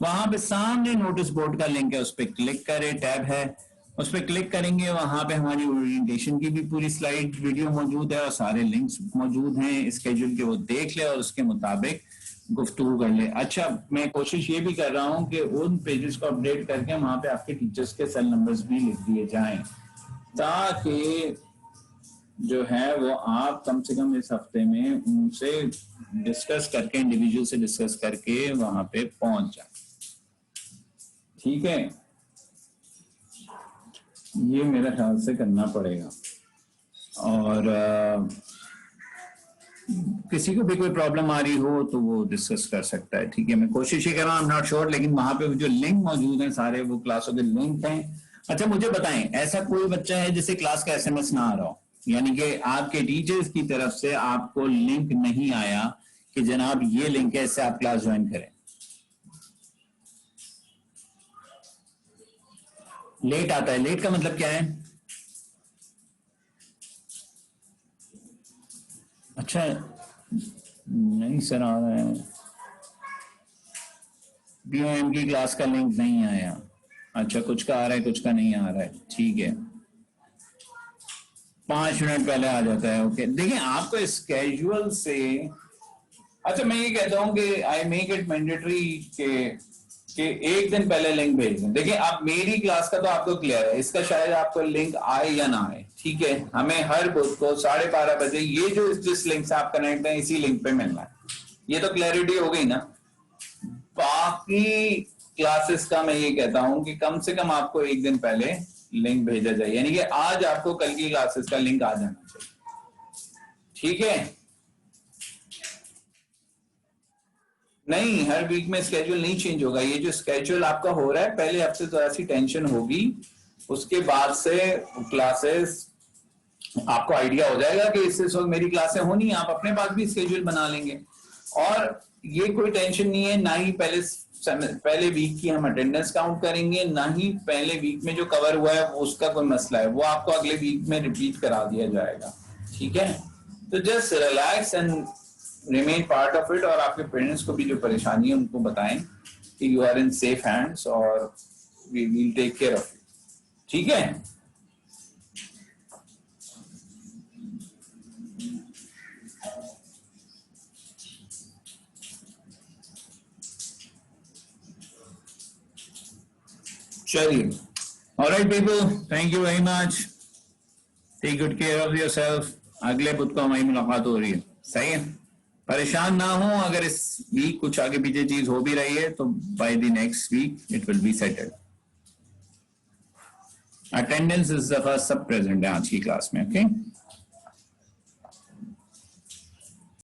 वहां पे सामने नोटिस बोर्ड का लिंक है, उस पर क्लिक करे, टैब है, उस पर क्लिक करेंगे, वहां पे हमारी ओरिएंटेशन की भी पूरी स्लाइड वीडियो मौजूद है और सारे लिंक्स मौजूद हैं स्केड्यूल के, वो देख ले और उसके मुताबिक गुफ्तगू कर ले। अच्छा, मैं कोशिश ये भी कर रहा हूँ कि उन पेजेस को अपडेट करके वहां पे आपके टीचर्स के सेल नंबर्स भी लिख दिए जाएं, ताकि जो है वो आप कम से कम इस हफ्ते में उनसे डिस्कस करके, इंडिविजुअल से डिस्कस करके वहां पे पहुंच जाए। ठीक है, ये मेरे ख्याल से करना पड़ेगा। और किसी को भी कोई प्रॉब्लम आ रही हो तो वो डिस्कस कर सकता है। ठीक है, मैं कोशिश ही कर रहा हूँ, नॉट श्योर, लेकिन वहां पे जो लिंक मौजूद हैं सारे वो क्लासों के लिंक हैं। अच्छा मुझे बताएं, ऐसा कोई बच्चा है जिसे क्लास का एसएमएस ना आ रहा हो, यानी कि आपके टीचर्स की तरफ से आपको लिंक नहीं आया कि जनाब ये लिंक है, इससे आप क्लास ज्वाइन करें? लेट आता है, लेट का मतलब क्या है? अच्छा, नहीं सर आ रहा है, बीओएम की क्लास का लिंक नहीं आया। अच्छा, कुछ का आ रहा है, कुछ का नहीं आ रहा है, ठीक है, 5 मिनट पहले आ जाता है। ओके, देखिए आपको स्केड्यूल से, अच्छा मैं ये कहता हूँ कि आई मेक इट मैंडेटरी कि एक दिन पहले लिंक भेज दें। देखिए आप, मेरी क्लास का तो आपको क्लियर है, इसका शायद आपको लिंक आए या ना आए, ठीक है, हमें हर बुध को 12:30 बजे ये जो जिस लिंक से आप कनेक्ट हैं इसी लिंक पे मिलना है, ये तो क्लैरिटी हो गई ना। बाकी क्लासेस का मैं ये कहता हूं कि कम से कम आपको एक दिन पहले लिंक भेजा जाए, यानी कि आज आपको कल की क्लासेस का लिंक आ जाना चाहिए। ठीक है, नहीं हर वीक में स्केड्यूल नहीं चेंज होगा, ये जो स्केड्यूल आपका हो रहा है पहले हफ्ते थोड़ा सी टेंशन होगी, उसके बाद से क्लासेस आपको आइडिया हो जाएगा कि इससे वक्त मेरी क्लासें होनी है, आप अपने पास भी स्केड्यूल बना लेंगे। और ये कोई टेंशन नहीं है, ना ही पहले वीक की हम अटेंडेंस काउंट करेंगे, ना ही पहले वीक में जो कवर हुआ है उसका कोई मसला है, वो आपको अगले वीक में रिपीट करा दिया जाएगा। ठीक है, तो just relax and remain part of it, और आपके पेरेंट्स को भी जो परेशानी है उनको बताएं कि you are in safe hands और we will take care of you. ठीक है, चलिए, All right, people. Thank you very much. Take good care of yourself. अगले बुध को हमारी मुलाकात हो रही है, सही है? परेशान ना हो, अगर इस वीक कुछ आगे पीछे चीज हो भी रही है तो by the next week it will be settled. Attendance is the first सब present है आज की क्लास में, okay?